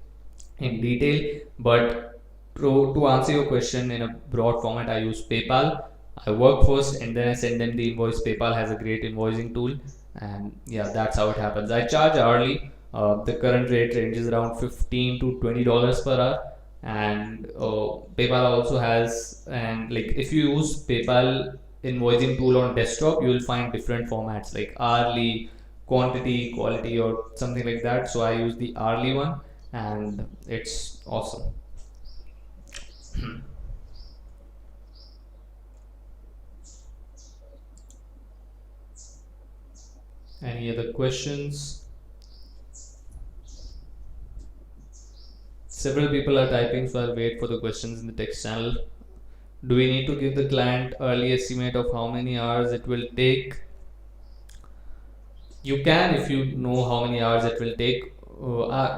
in detail, but to answer your question in a broad format, I use PayPal. I work first and then I send them the invoice. PayPal has a great invoicing tool, and yeah, that's how it happens. I charge hourly. The current rate ranges around $15 to $20 per hour. And PayPal also has, and like if you use PayPal invoicing tool on desktop, you will find different formats like hourly, quantity, quality, or something like that. So I use the hourly one, and it's awesome. Any other questions? Several people are typing, so I'll wait for the questions in the text channel. Do we need to give the client early estimate of how many hours it will take? You can, if you know how many hours it will take.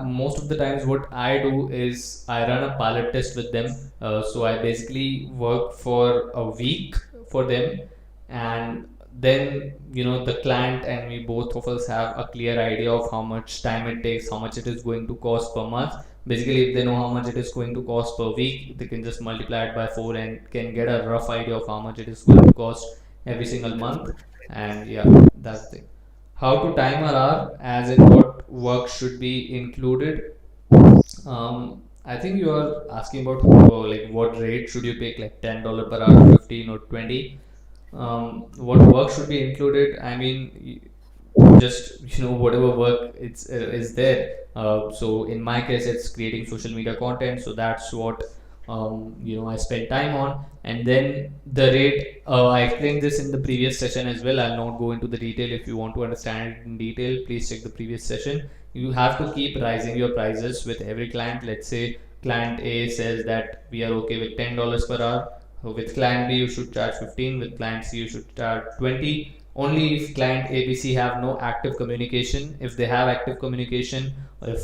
Most of the times what I do is I run a pilot test with them. So I basically work for a week for them, and then the client and me, both of us have a clear idea of how much time it takes, how much it is going to cost per month. Basically, if they know how much it is going to cost per week, they can just multiply it by 4 and can get a rough idea of how much it is going to cost every single month. And yeah, that's the thing. How to time an hour, as in what work should be included. I think you are asking about like what rate should you pick, like $10 per hour, 15 or 20. What work should be included? I mean, just whatever work is there. So in my case, it's creating social media content. So that's what I spend time on. And then the rate, I explained this in the previous session as well. I'll not go into the detail. If you want to understand it in detail, please check the previous session. You have to keep rising your prices with every client. Let's say client A says that we are okay with $10 per hour. So with client B, you should charge 15. With client C, you should charge 20. Only if client ABC have no active communication. If they have active communication, if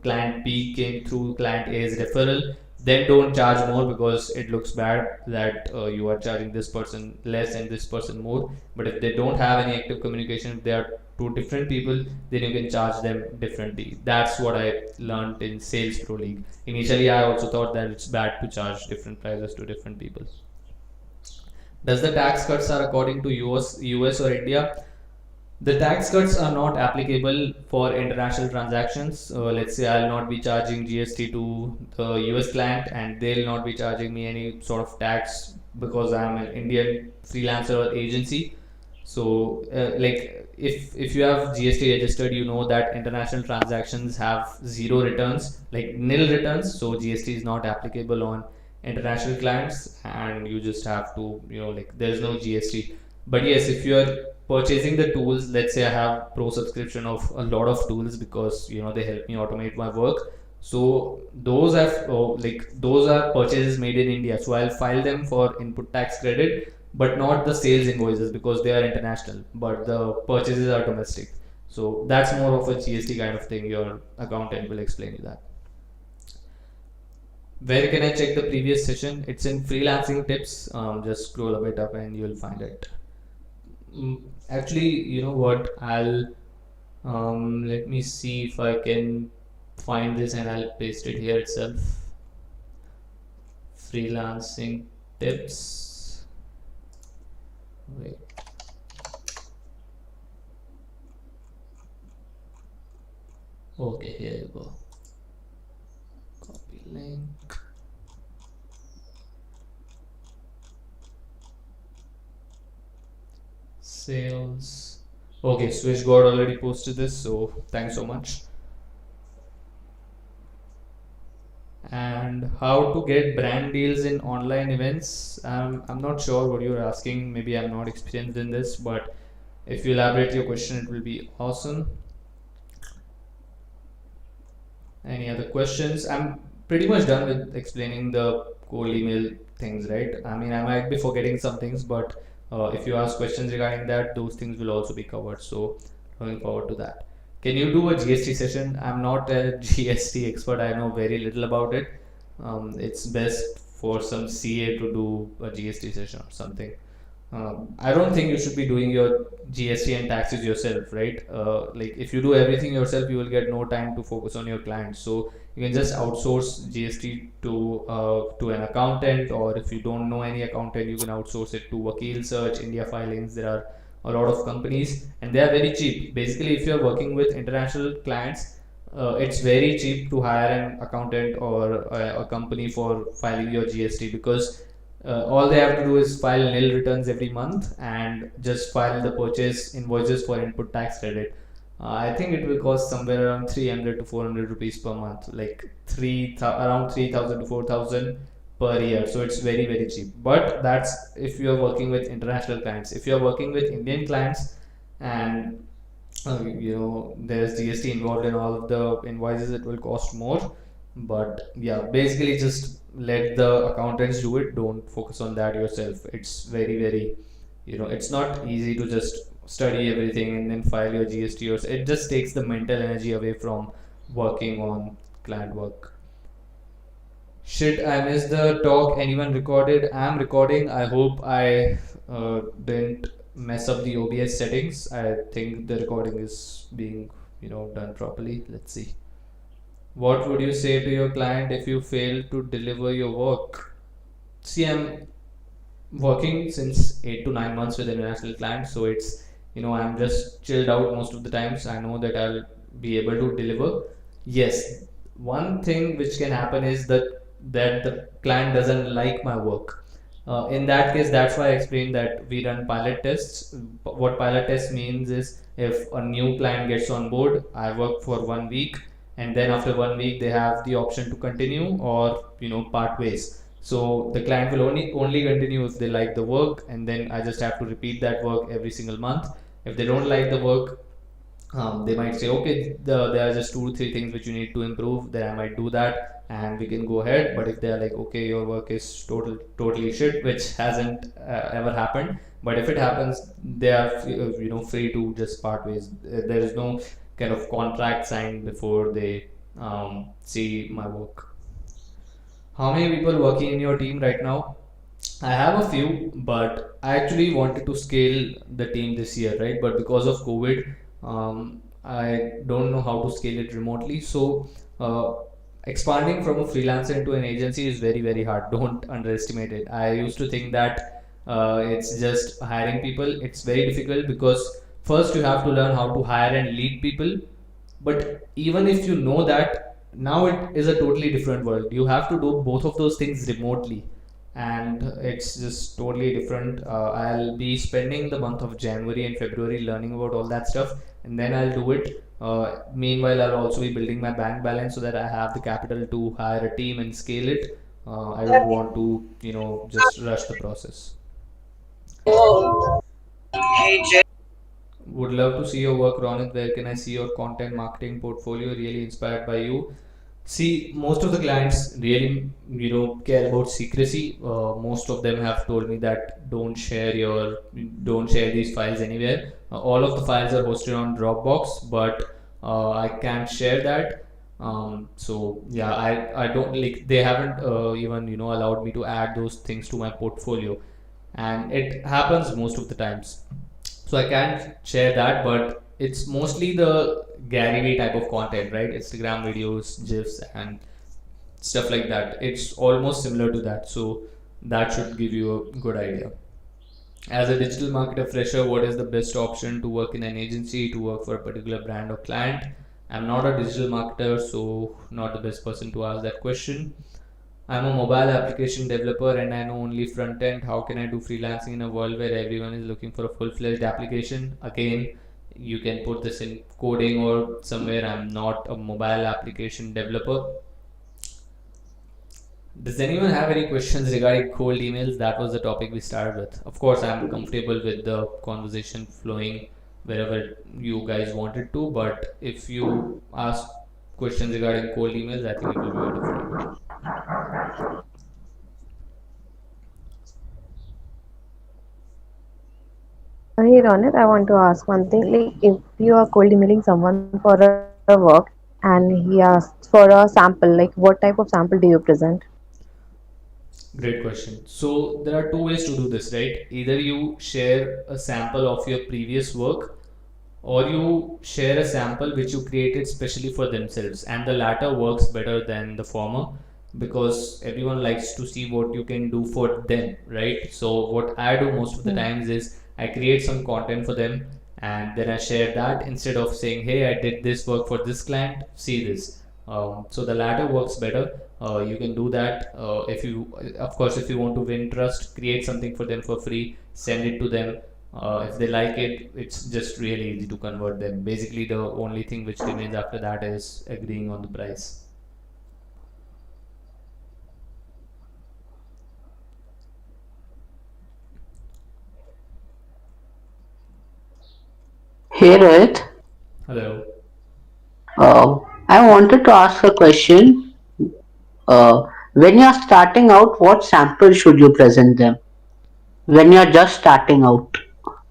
client B came through client A's referral, then don't charge more, because it looks bad that you are charging this person less and this person more. But if they don't have any active communication, if they are two different people, then you can charge them differently. That's what I learned in Sales Pro League. Initially, I also thought that it's bad to charge different prices to different people. Does the tax cuts are according to US or India? The tax cuts are not applicable for international transactions. Let's say I'll not be charging GST to the US client, and they'll not be charging me any sort of tax because I'm an Indian freelancer or agency. So like if you have GST registered, you know that international transactions have zero returns, like nil returns. So GST is not applicable on international clients, and you just have to like there's no GST. But yes, if you're purchasing the tools, let's say I have pro subscription of a lot of tools because they help me automate my work. So those are purchases made in India. So I'll file them for input tax credit, but not the sales invoices because they are international, but the purchases are domestic. So that's more of a GST kind of thing. Your accountant will explain you that. Where can I check the previous session? It's in freelancing tips. Just scroll a bit up and you'll find it. Actually, you know what? I'll let me see if I can find this and I'll paste it here itself. Freelancing tips. Wait. Okay, here you go. Copy link. Sales. Okay, SwitchGod already posted this, so thanks so much. And how to get brand deals in online events. I'm not sure what you're asking. Maybe I'm not experienced in this, but if you elaborate your question, it will be awesome. Any other questions? I'm pretty much done with explaining the cold email things, right? I mean, I might be forgetting some things, but if you ask questions regarding that, those things will also be covered. So looking forward to that. Can you do a GST session? I'm not a GST expert. I know very little about it. It's best for some CA to do a GST session or something. I don't think you should be doing your GST and taxes yourself, right? Like if you do everything yourself, you will get no time to focus on your clients. So you can just outsource GST to an accountant, or if you don't know any accountant, you can outsource it to Vakil Search, India Filings. There are a lot of companies, and they are very cheap. Basically, if you're working with international clients, it's very cheap to hire an accountant or a company for filing your GST, because all they have to do is file nil returns every month and just file the purchase invoices for input tax credit. I think it will cost somewhere around 300 to 400 rupees per month, like around 3,000 to 4,000 per year. So it's very, very cheap. But that's if you're working with international clients. If you're working with Indian clients and there's GST involved in all of the invoices, it will cost more. But yeah, basically just let the accountants do it. Don't focus on that yourself. It's very, very, it's not easy to just study everything and then file your GST. Or it just takes the mental energy away from working on client work. Shit, I missed the talk. Anyone recorded? I'm recording. I hope I didn't mess up the OBS settings. I think the recording is being, done properly. Let's see. What would you say to your client if you fail to deliver your work? See, I'm working since 8 to 9 months with international clients, so it's, I'm just chilled out most of the times. I know that I'll be able to deliver. Yes, one thing which can happen is that the client doesn't like my work. In that case, that's why I explained that we run pilot tests. What pilot test means is, if a new client gets on board, I work for 1 week, and then after 1 week they have the option to continue or part ways. So the client will only continue if they like the work, and then I just have to repeat that work every single month. If they don't like the work, they might say, okay, there are just 2-3 things which you need to improve, then I might do that and we can go ahead. But if they are like, okay, your work is totally shit, which hasn't ever happened, but if it happens, they are free to just part ways. There is no kind of contract signed before they see my work. How many people working in your team right now? I have a few, but I actually wanted to scale the team this year, right? But because of COVID, I don't know how to scale it remotely. So expanding from a freelancer into an agency is very, very hard. Don't underestimate it. I used to think that it's just hiring people. It's very difficult because first you have to learn how to hire and lead people. But even if you know that, now it is a totally different world. You have to do both of those things remotely, and it's just totally different. I'll be spending the month of January and February learning about all that stuff, and then I'll do it. Meanwhile, I'll also be building my bank balance so that I have the capital to hire a team and scale it. I don't want to, just rush the process. Would love to see your work, Ronit. Where can I see your content marketing portfolio? Really inspired by you. See, most of the clients really, care about secrecy. Most of them have told me that don't share these files anywhere. All of the files are hosted on Dropbox, but I can't share that. So yeah, I don't like, they haven't even allowed me to add those things to my portfolio, and it happens most of the times. So I can't share that, but it's mostly the Gary Vee type of content, right? Instagram videos, GIFs, and stuff like that. It's almost similar to that, so that should give you a good idea. As a digital marketer fresher, what is the best option to work in an agency, to work for a particular brand or client? I'm not a digital marketer, so not the best person to ask that question. I'm a mobile application developer and I know only front end. How can I do freelancing in a world where everyone is looking for a full-fledged application? Again, you can put this in coding or somewhere. I'm not a mobile application developer. Does anyone have any questions regarding cold emails? That was the topic we started with. Of course, I'm comfortable with the conversation flowing wherever you guys wanted to, but if you ask questions regarding cold emails, I think it will be a different. Hey Ronit, I want to ask one thing. Like, if you are cold emailing someone for a work and he asks for a sample, like what type of sample do you present? Great question. So there are two ways to do this, right? Either you share a sample of your previous work, or you share a sample which you created specially for themselves, and the latter works better than the former because everyone likes to see what you can do for them, right? So what I do most of the times is I create some content for them and then I share that instead of saying, hey, I did this work for this client, see this. So the latter works better. You can do that if you, of course, if you want to win trust, create something for them for free, send it to them. If they like it, it's just really easy to convert them. Basically, the only thing which remains after that is agreeing on the price. Hey Rohit, Hello. I wanted to ask a question. When you're starting out, what sample should you present them? When you're just starting out.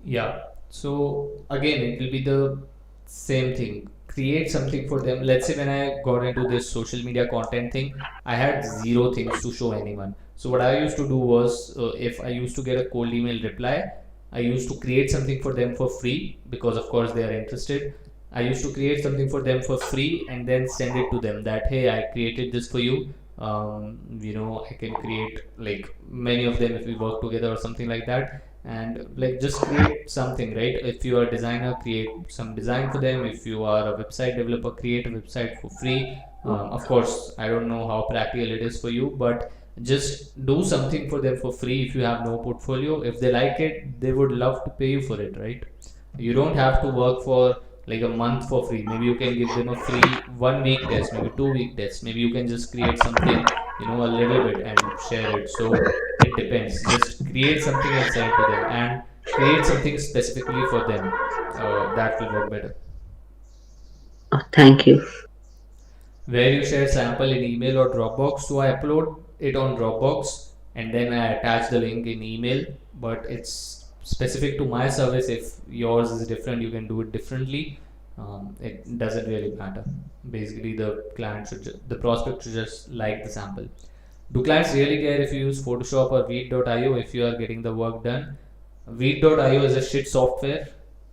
Yeah. So again, it will be the same thing. Create something for them. Let's say when I got into this social media content thing, I had zero things to show anyone. So what I used to do was, if I used to get a cold email reply, I used to create something for them for free because of course they are interested. I used to create something for them for free and then send it to them that, hey, I created this for you. I can create like many of them if we work together or something like that. And like just create something, right? If you are a designer, create some design for them. If you are a website developer, create a website for free. Of course, I don't know how practical it is for you, but just do something for them for free if you have no portfolio. If they like it, they would love to pay you for it, right? You don't have to work for like a month for free. Maybe you can give them a free 1 week test, maybe 2 week test. Maybe you can just create something, a little bit and share it. So it depends. Just create something and send it to them, and create something specifically for them. That will work better. Thank you. Where you share sample in email or Dropbox. So I upload it on Dropbox and then I attach the link in email, but it's specific to my service. If yours is different, you can do it differently. It doesn't really matter. Basically, the prospect should just like the sample. Do clients really care if you use Photoshop or Veed.io if you are getting the work done? Veed.io is a shit software.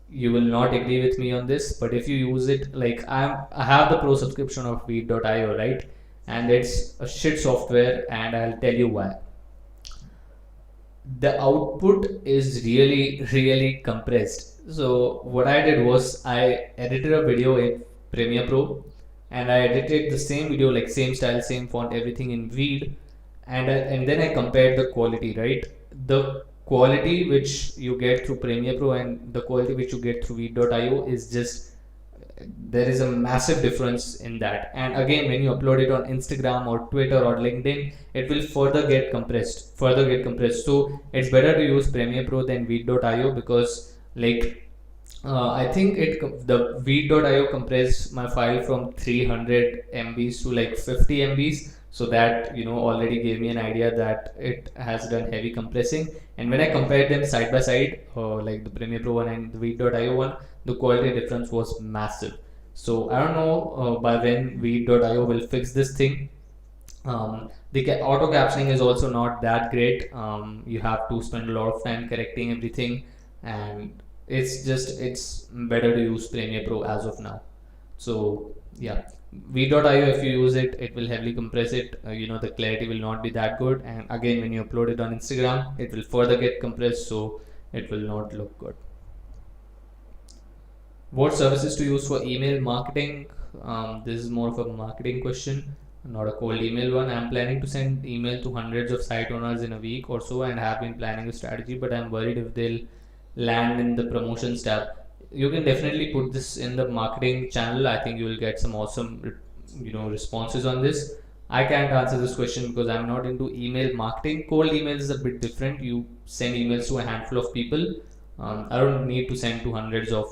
You will not agree with me on this, but if you use it, like I have the pro subscription of Veed.io, right? And it's a shit software, and I'll tell you why. The output is really compressed. So what I did was I edited a video in Premiere Pro, and I edited the same video, like same style, same font, everything in Veed, and then I compared the quality, right? The quality which you get through Premiere Pro and the quality which you get through Veed.io is just, there is a massive difference in that. And again, when you upload it on Instagram or Twitter or LinkedIn, it will further get compressed. So it's better to use Premiere Pro than Veed.io, because like I think the Veed.io compressed my file from 300 MBs to like 50 MBs. So that already gave me an idea that it has done heavy compressing. And when I compared them side by side, like the Premiere Pro one and the Veed.io one, the quality difference was massive. So I don't know by when Veed.io will fix this thing. The auto captioning is also not that great. You have to spend a lot of time correcting everything, and it's better to use Premiere Pro as of now. So yeah, Veed.io, if you use it, it will heavily compress it. The clarity will not be that good, and again, when you upload it on Instagram, it will further get compressed, so it will not look good. What services to use for email marketing? This is more of a marketing question, not a cold email one. I'm planning to send email to hundreds of site owners in a week or so, and have been planning a strategy, but I'm worried if they'll land in the promotions tab. You can definitely put this in the marketing channel. I think you will get some awesome responses on this. I can't answer this question because I'm not into email marketing. Cold email is a bit different. You send emails to a handful of people. I don't need to send to hundreds of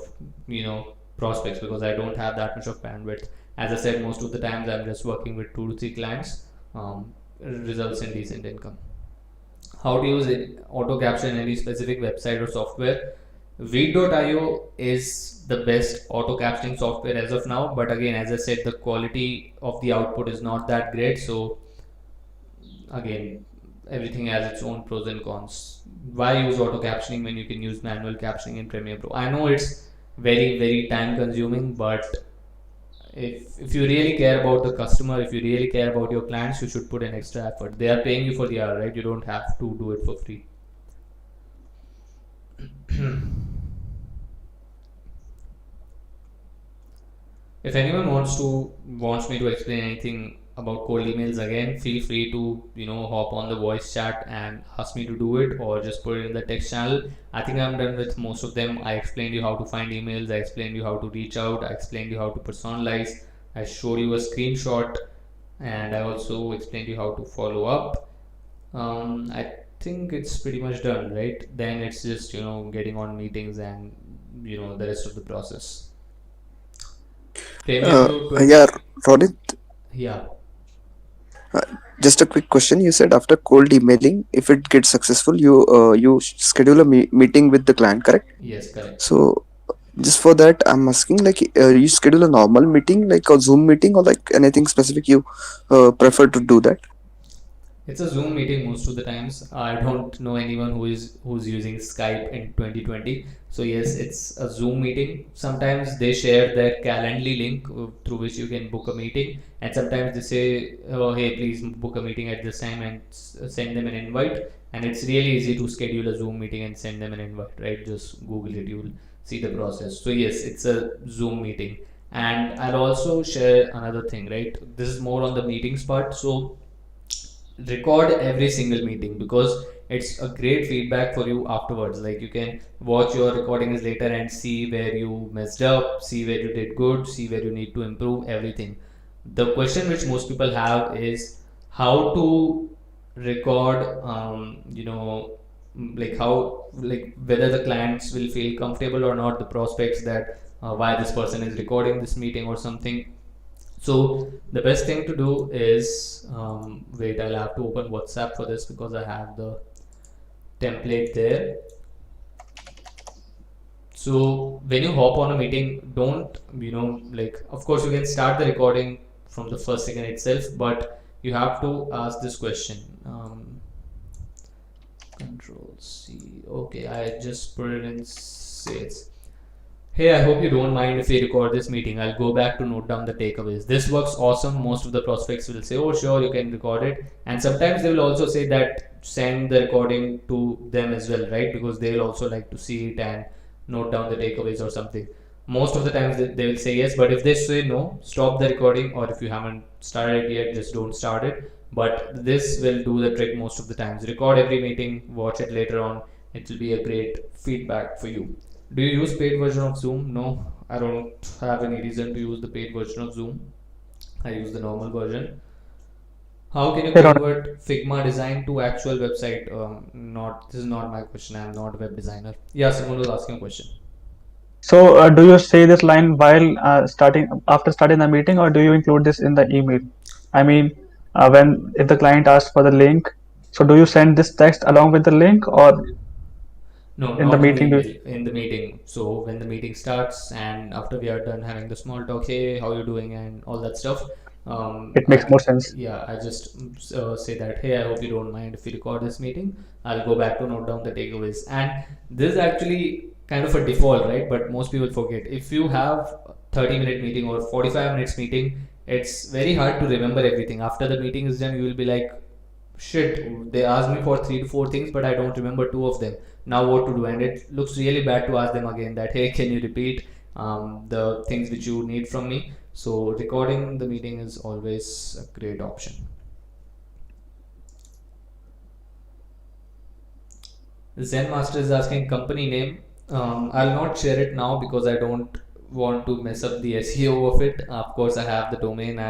prospects, because I don't have that much of bandwidth. As I said, most of the times I'm just working with 2 to 3 clients. Results in decent income. How to use it, auto caption in any specific website or software? Veed.io is the best auto captioning software as of now, but again, as I said, the quality of the output is not that great. So again, everything has its own pros and cons. Why use auto captioning when you can use manual captioning in Premiere Pro? I know it's very time consuming, but if you really care about the customer, if you really care about your clients, you should put an extra effort. They are paying you for the hour, right? You don't have to do it for free. If anyone wants me to explain anything about cold emails again, feel free to hop on the voice chat and ask me to do it, or just put it in the text channel. I think I'm done with most of them. I explained you how to find emails, I explained you how to reach out, I explained you how to personalize, I showed you a screenshot, and I also explained you how to follow up. I think it's pretty much done, right? Then it's just getting on meetings and the rest of the process. Prem, Yeah, Ronit, yeah. just a quick question. You said after cold emailing, if it gets successful, you schedule a meeting with the client, correct? Yes, correct. So just for that, I'm asking, like, you schedule a normal meeting, like a Zoom meeting, or like anything specific you prefer to do that? It's a Zoom meeting most of the times. I don't know anyone who's using Skype in 2020. So yes, it's a Zoom meeting. Sometimes they share their Calendly link through which you can book a meeting, and sometimes they say, "Oh, hey, please book a meeting at this time," and send them an invite. And it's really easy to schedule a Zoom meeting and send them an invite, right? Just Google it, you'll see the process. So yes, it's a Zoom meeting. And I'll also share another thing, right? This is more on the meetings part. So record every single meeting, because it's a great feedback for you afterwards. Like, you can watch your recordings later and see where you messed up, see where you did good, see where you need to improve, everything. The question which most people have is how to record, like how, like whether the clients will feel comfortable or not, the prospects, that why this person is recording this meeting or something. So the best thing to do is, wait, I'll have to open WhatsApp for this because I have the template there. So when you hop on a meeting, don't, like, of course you can start the recording from the first second itself, but you have to ask this question. Control C. Okay, I just put it in sales. Hey, I hope you don't mind if we record this meeting. I'll go back to note down the takeaways. This works awesome. Most of the prospects will say, oh, sure, you can record it. And sometimes they will also say that send the recording to them as well, right? Because they will also like to see it and note down the takeaways or something. Most of the times they will say yes, but if they say no, stop the recording, or if you haven't started it yet, just don't start it. But this will do the trick most of the times. Record every meeting, watch it later on. It will be a great feedback for you. Do you use paid version of Zoom? No, I don't have any reason to use the paid version of Zoom. I use the normal version. How can you convert Figma design to actual website? This is not my question. I'm not a web designer. Yeah, someone was asking a question. So do you say this line while after starting the meeting, or do you include this in the email? I mean, if the client asks for the link, so do you send this text along with the link, or No, in not the meeting? in the meeting. So when the meeting starts and after we are done having the small talk, hey, how you doing, and all that stuff. It makes more sense. Yeah, I just say that, hey, I hope you don't mind if we record this meeting. I'll go back to note down the takeaways. And this is actually kind of a default, right? But most people forget. If you have 30-minute meeting or 45 minutes meeting, it's very hard to remember everything. After the meeting is done, you will be like, shit, they asked me for 3 to 4 things, but I don't remember 2 of them. Now what to do? And it looks really bad to ask them again that, hey, can you repeat the things which you need from me? So recording the meeting is always a great option. Zen Master is asking company name. I'll not share it now because I don't want to mess up the SEO of it. Of course, I have the domain.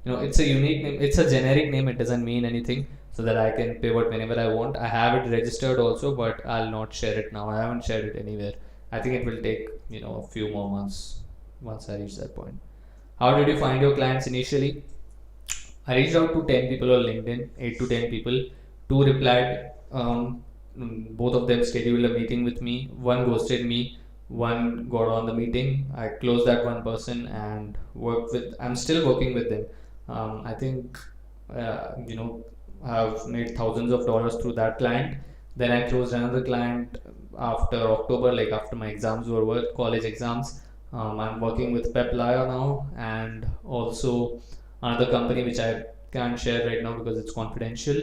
It's a unique name. It's a generic name. It doesn't mean anything, so that I can pivot whenever I want. I have it registered also, but I'll not share it now. I haven't shared it anywhere. I think it will take a few more months once I reach that point. How did you find your clients initially? I reached out to 10 people on LinkedIn, 8 to 10 people. 2 replied. Both of them scheduled a meeting with me. 1 ghosted me. 1 got on the meeting. I closed that 1 person and I'm still working with them. I think, I've made thousands of dollars through that client. Then I closed another client after October, like after my exams were over, college exams. I'm working with Peplaya now, and also another company which I can't share right now because it's confidential.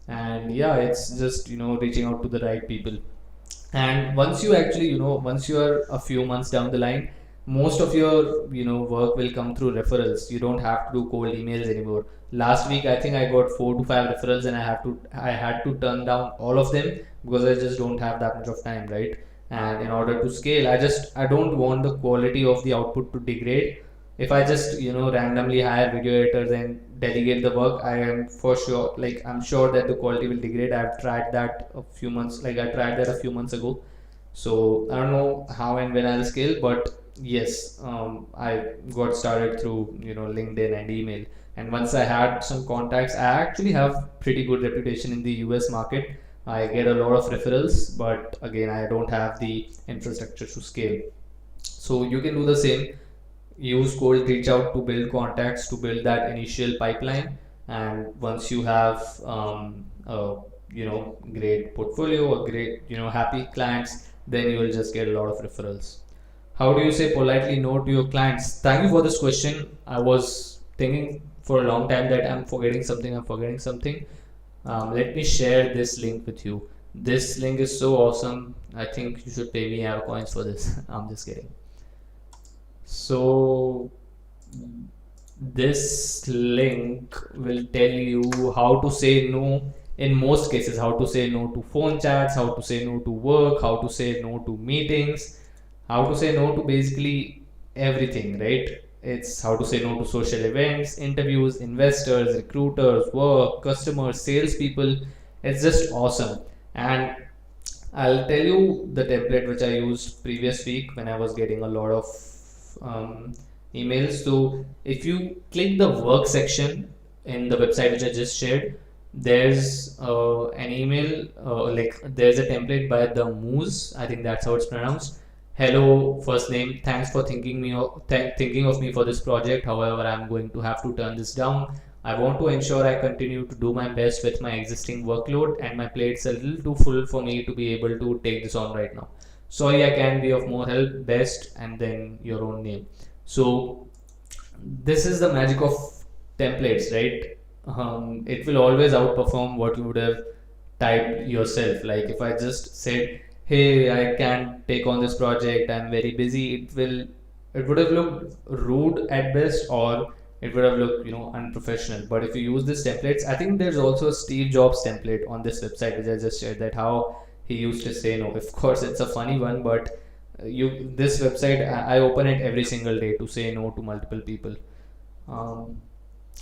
And yeah, it's just reaching out to the right people. And once you actually, once you are a few months down the line, most of your, work will come through referrals. You don't have to do cold emails anymore. Last week, I think I got 4 to 5 referrals, and I had to turn down all of them because I just don't have that much of time, right? And in order to scale, I don't want the quality of the output to degrade. If I just, randomly hire video editors and delegate the work, I am for sure, like, I'm sure that the quality will degrade. I tried that a few months ago. So I don't know how and when I'll scale, but yes, I got started through, LinkedIn and email. And once I had some contacts, I actually have pretty good reputation in the US market. I get a lot of referrals, but again, I don't have the infrastructure to scale. So you can do the same. Use cold reach out to build contacts, to build that initial pipeline. And once you have, great portfolio or great, happy clients, then you will just get a lot of referrals. How do you say politely no to your clients? Thank you for this question. I was thinking for a long time that I'm forgetting something. Let me share this link with you. This link is so awesome. I think you should pay me coins for this. I'm just kidding. So this link will tell you how to say no in most cases, how to say no to phone chats, how to say no to work, how to say no to meetings, how to say no to basically everything, right? It's how to say no to social events, interviews, investors, recruiters, work, customers, salespeople. It's just awesome. And I'll tell you the template which I used previous week when I was getting a lot of emails. So if you click the work section in the website which I just shared, there's an email, there's a template by the Moose. I think that's how it's pronounced. Hello, first name. Thanks for thinking of me for this project. However, I'm going to have to turn this down. I want to ensure I continue to do my best with my existing workload, and my plate's a little too full for me to be able to take this on right now. Sorry, I can be of more help. Best, and then your own name. So this is the magic of templates, right? It will always outperform what you would have typed yourself. Like if I just said, hey, I can't take on this project, I'm very busy, it would have looked rude at best, or it would have looked, unprofessional. But if you use these templates, I think there's also a Steve Jobs template on this website which I just shared, that how he used to say no. Of course, it's a funny one, but this website, I open it every single day to say no to multiple people.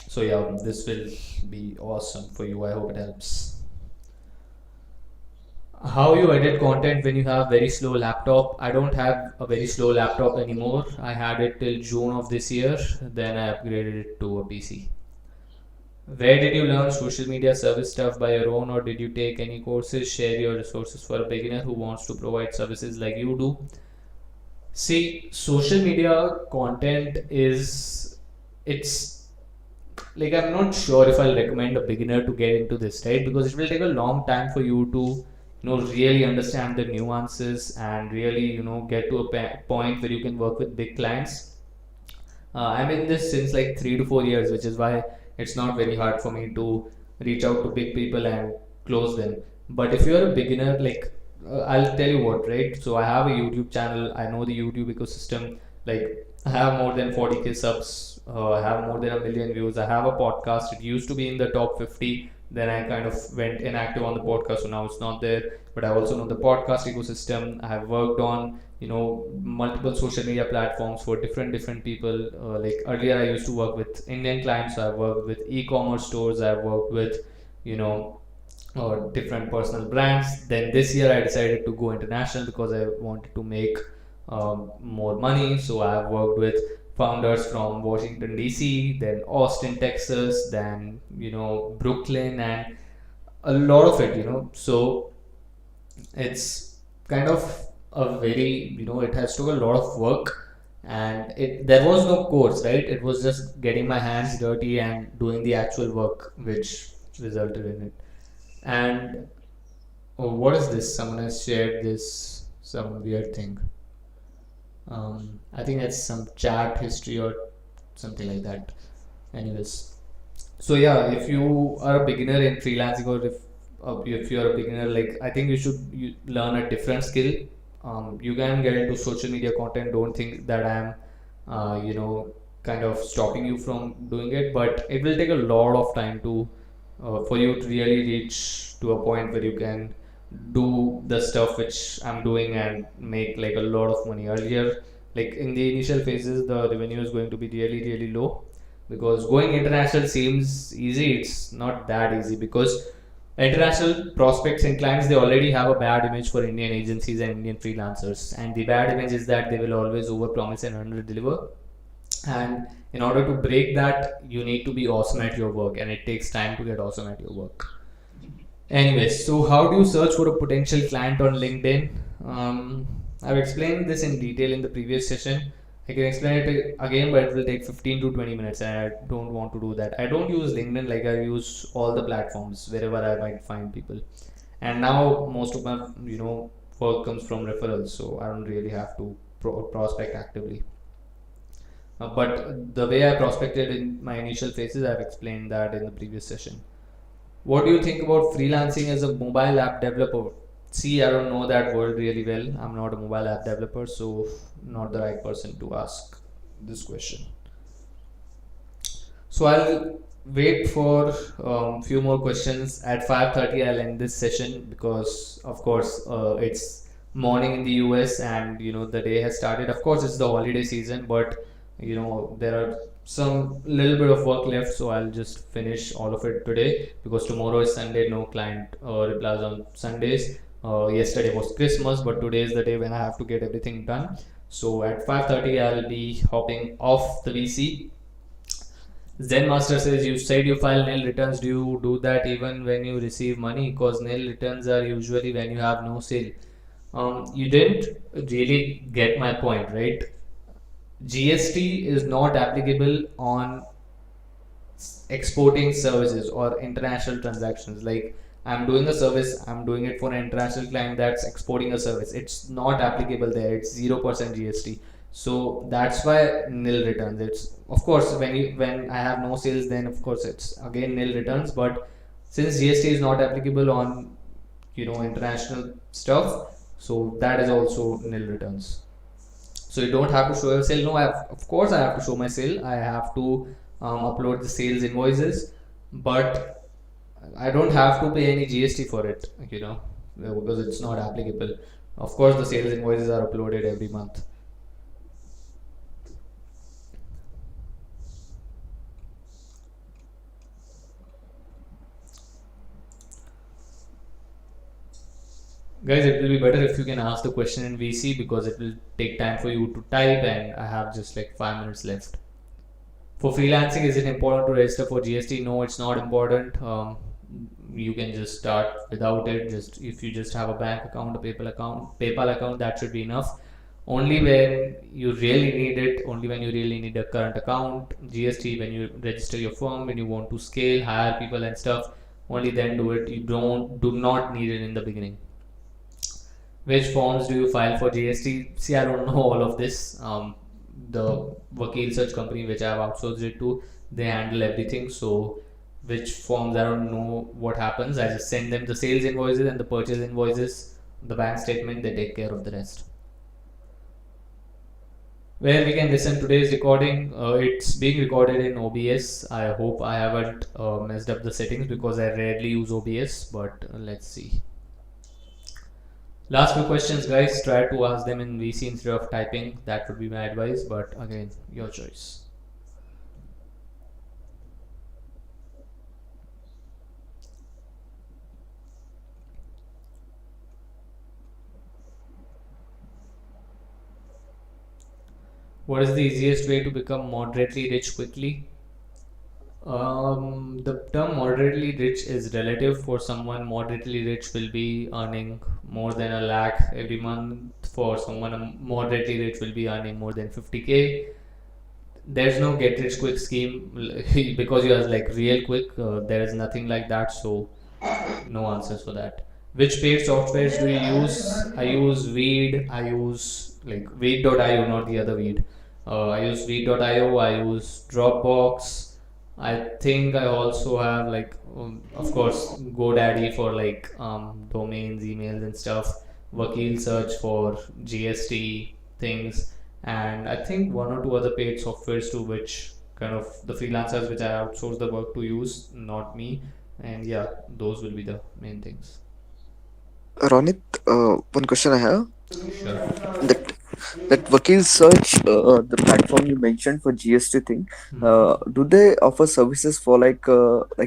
So yeah, this will be awesome for you. I hope it helps. How you edit content when you have very slow laptop? I don't have a very slow laptop anymore. I had it till June of this year. Then I upgraded it to a PC. Where did you learn social media service stuff by your own, or did you take any courses? Share your resources for a beginner who wants to provide services like you do. See, social media content it's like, I'm not sure if I'll recommend a beginner to get into this, right? Because it will take a long time for you to really understand the nuances and really get to a point where you can work with big clients. I'm in this since like 3 to 4 years, which is why it's not very hard for me to reach out to big people and close them. But if you're a beginner, I'll tell you what, right? So I have a YouTube channel. I know the YouTube ecosystem. Like, I have more than 40k subs. I have more than 1 million views. I have a podcast. It used to be in the top 50. Then I kind of went inactive on the podcast, so now it's not there. But I also know the podcast ecosystem. I have worked on multiple social media platforms for different people. Like earlier, I used to work with Indian clients. So I've worked with e-commerce stores. I've worked with different personal brands. Then this year, I decided to go international because I wanted to make more money. So I've worked with founders from Washington DC, then Austin, Texas, then Brooklyn, and a lot of it. So it's kind of a very it has took a lot of work, and there was no course, right? It was just getting my hands dirty and doing the actual work, which resulted in it. And what is this? Someone has shared this, some weird thing. I think it's some chat history or something like that. Anyways, so yeah, if you are a beginner in freelancing, or if if you're a beginner, like I think you learn a different skill. You can get into social media content. Don't think that I'm, kind of stopping you from doing it, but it will take a lot of time to for you to really reach to a point where you can do the stuff which I'm doing and make like a lot of money. Earlier, like in the initial phases, the revenue is going to be really, really low because going international seems easy. It's not that easy because international prospects and clients, they already have a bad image for Indian agencies and Indian freelancers, and the bad image is that they will always overpromise and under-deliver. And in order to break that, you need to be awesome at your work, and it takes time to get awesome at your work. Anyways, so how do you search for a potential client on LinkedIn? I've explained this in detail in the previous session. I can explain it again, but it will take 15 to 20 minutes, and I don't want to do that. I don't use LinkedIn, like I use all the platforms wherever I might find people. And now most of my work comes from referrals, so I don't really have to prospect actively. But the way I prospected in my initial phases, I've explained that in the previous session. What do you think about freelancing as a mobile app developer? See, I don't know that world really well. I'm not a mobile app developer, so not the right person to ask this question. So I'll wait for few more questions. At 5:30, I'll end this session because, of course, it's morning in the US and the day has started. Of course, it's the holiday season, but there are some little bit of work left, so I'll just finish all of it today because tomorrow is Sunday. No client replies on Sundays. Yesterday was Christmas, but today is the day when I have to get everything done. So at 5:30 I'll be hopping off the VC. Zen Master says, you said you file nil returns. Do you do that even when you receive money? Because nil returns are usually when you have no sale. You didn't really get my point, right? GST is not applicable on exporting services or international transactions. Like I'm doing a service, I'm doing it for an international client that's exporting a service. It's not applicable there. It's 0% GST. So that's why nil returns. It's of course when I have no sales, then of course it's again nil returns. But since GST is not applicable on international stuff, so that is also nil returns. So you don't have to show your sale. No, of course I have to show my sale. I have to upload the sales invoices, but I don't have to pay any GST for it, because it's not applicable. Of course, the sales invoices are uploaded every month. Guys, it will be better if you can ask the question in VC because it will take time for you to type and I have just like 5 minutes left. For freelancing, is it important to register for GST? No, it's not important. You can just start without it. If you just have a bank account, a PayPal account, that should be enough. Only when you really need it, only when you really need a current account, GST, when you register your firm, when you want to scale, hire people and stuff, only then do it. You do not need it in the beginning. Which forms do you file for GST? See, I don't know all of this. The Vakil search company which I have outsourced it to, they handle everything. So which forms, I don't know what happens. I just send them the sales invoices and the purchase invoices, the bank statement, they take care of the rest. Where we can listen today's recording, it's being recorded in OBS. I hope I haven't messed up the settings because I rarely use OBS, but let's see. Last few questions, guys. Try to ask them in VC instead of typing. That would be my advice, but again, your choice. What is the easiest way to become moderately rich quickly? The term moderately rich is relative. For someone, moderately rich will be earning more than a lakh every month. For someone, moderately rich will be earning more than 50K. There's no get rich quick scheme because you are like real quick. There is nothing like that, so no answers for that. Which paid softwares do you use? I use Weed. I use like Weed.io, not the other Weed. I use Weed.io. I use Dropbox. I think I also have like, of course, GoDaddy for like domains, emails, and stuff. Vakil Search for GST things, and I think one or two other paid softwares too, which kind of the freelancers which I outsource the work to use, not me. And yeah, those will be the main things. Ronit, one question I have. Sure. That that Vakil Search, the platform you mentioned for GST thing, do they offer services for like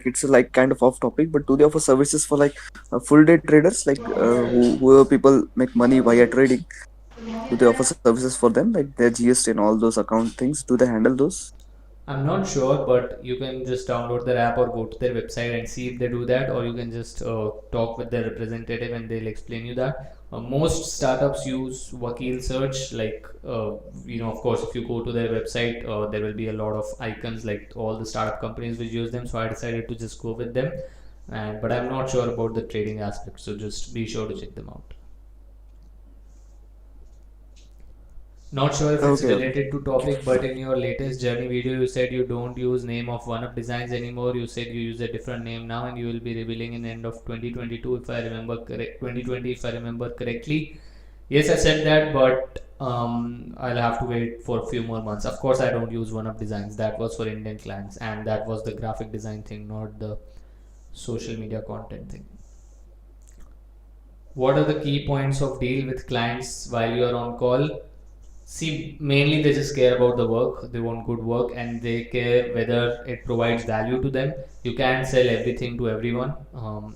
it's like kind of off topic, but do they offer services for like full day traders, like who people make money via trading? Do they offer services for them, like their GST and all those account things? Do they handle those? I'm not sure, but you can just download their app or go to their website and see if they do that, or you can just talk with their representative and they'll explain you that. Most startups use Vakil Search, like, of course, if you go to their website, there will be a lot of icons, like all the startup companies which use them. So I decided to just go with them, but I'm not sure about the trading aspect. So just be sure to check them out. Not sure if it's Okay. related to topic, but in your latest journey video, you said you don't use name of One Up Designs anymore. You said you use a different name now, and you will be revealing in the end of 2022, if I remember correct. 2020, if I remember correctly. Yes, I said that, but I'll have to wait for a few more months. Of course, I don't use One Up Designs. That was for Indian clients, and that was the graphic design thing, not the social media content thing. What are the key points of deal with clients while you are on call? See, mainly they just care about the work. They want good work and they care whether it provides value to them. You can't sell everything to everyone.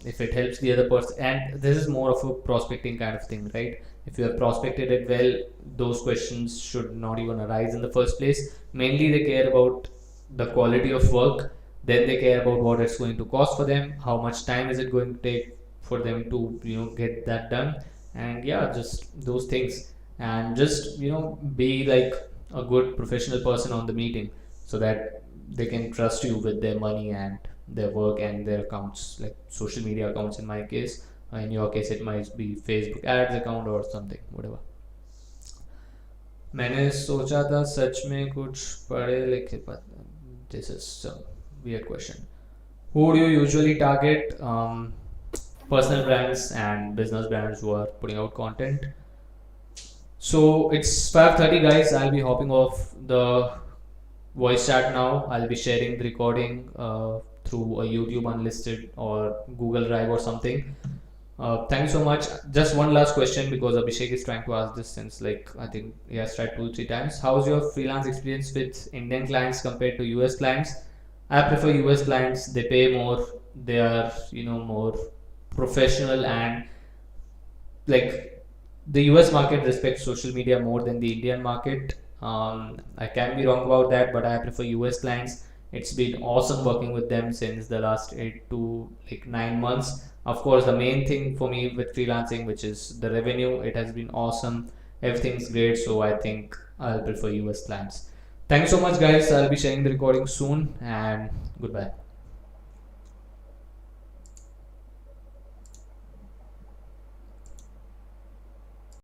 If it helps the other person, and this is more of a prospecting kind of thing, right? If you have prospected it well, those questions should not even arise in the first place. Mainly they care about the quality of work. Then they care about what it's going to cost for them, how much time is it going to take for them to get that done, and yeah, just those things. And just be like a good professional person on the meeting, so that they can trust you with their money and their work and their accounts, like social media accounts in my case. In your case it might be Facebook ads account or something, whatever. मैंने सोचा था सच में कुछ पढ़े लिखे, but this is a weird question. Who do you usually target? Personal brands and business brands who are putting out content. So it's 5:30, guys. I'll be hopping off the voice chat now. I'll be sharing the recording through a YouTube unlisted or Google Drive or something. Thank you so much. Just one last question, because Abhishek is trying to ask this since, like, I think he has tried 2-3 times. How's your freelance experience with Indian clients compared to US clients? I prefer US clients. They pay more. They are more professional, and like the US market respects social media more than the Indian market. I can be wrong about that, but I prefer US clients. It's been awesome working with them since the last 8 to 9 months. Of course, the main thing for me with freelancing, which is the revenue, it has been awesome. Everything's great, so I think I'll prefer US clients. Thank you so much, guys. I'll be sharing the recording soon, and goodbye.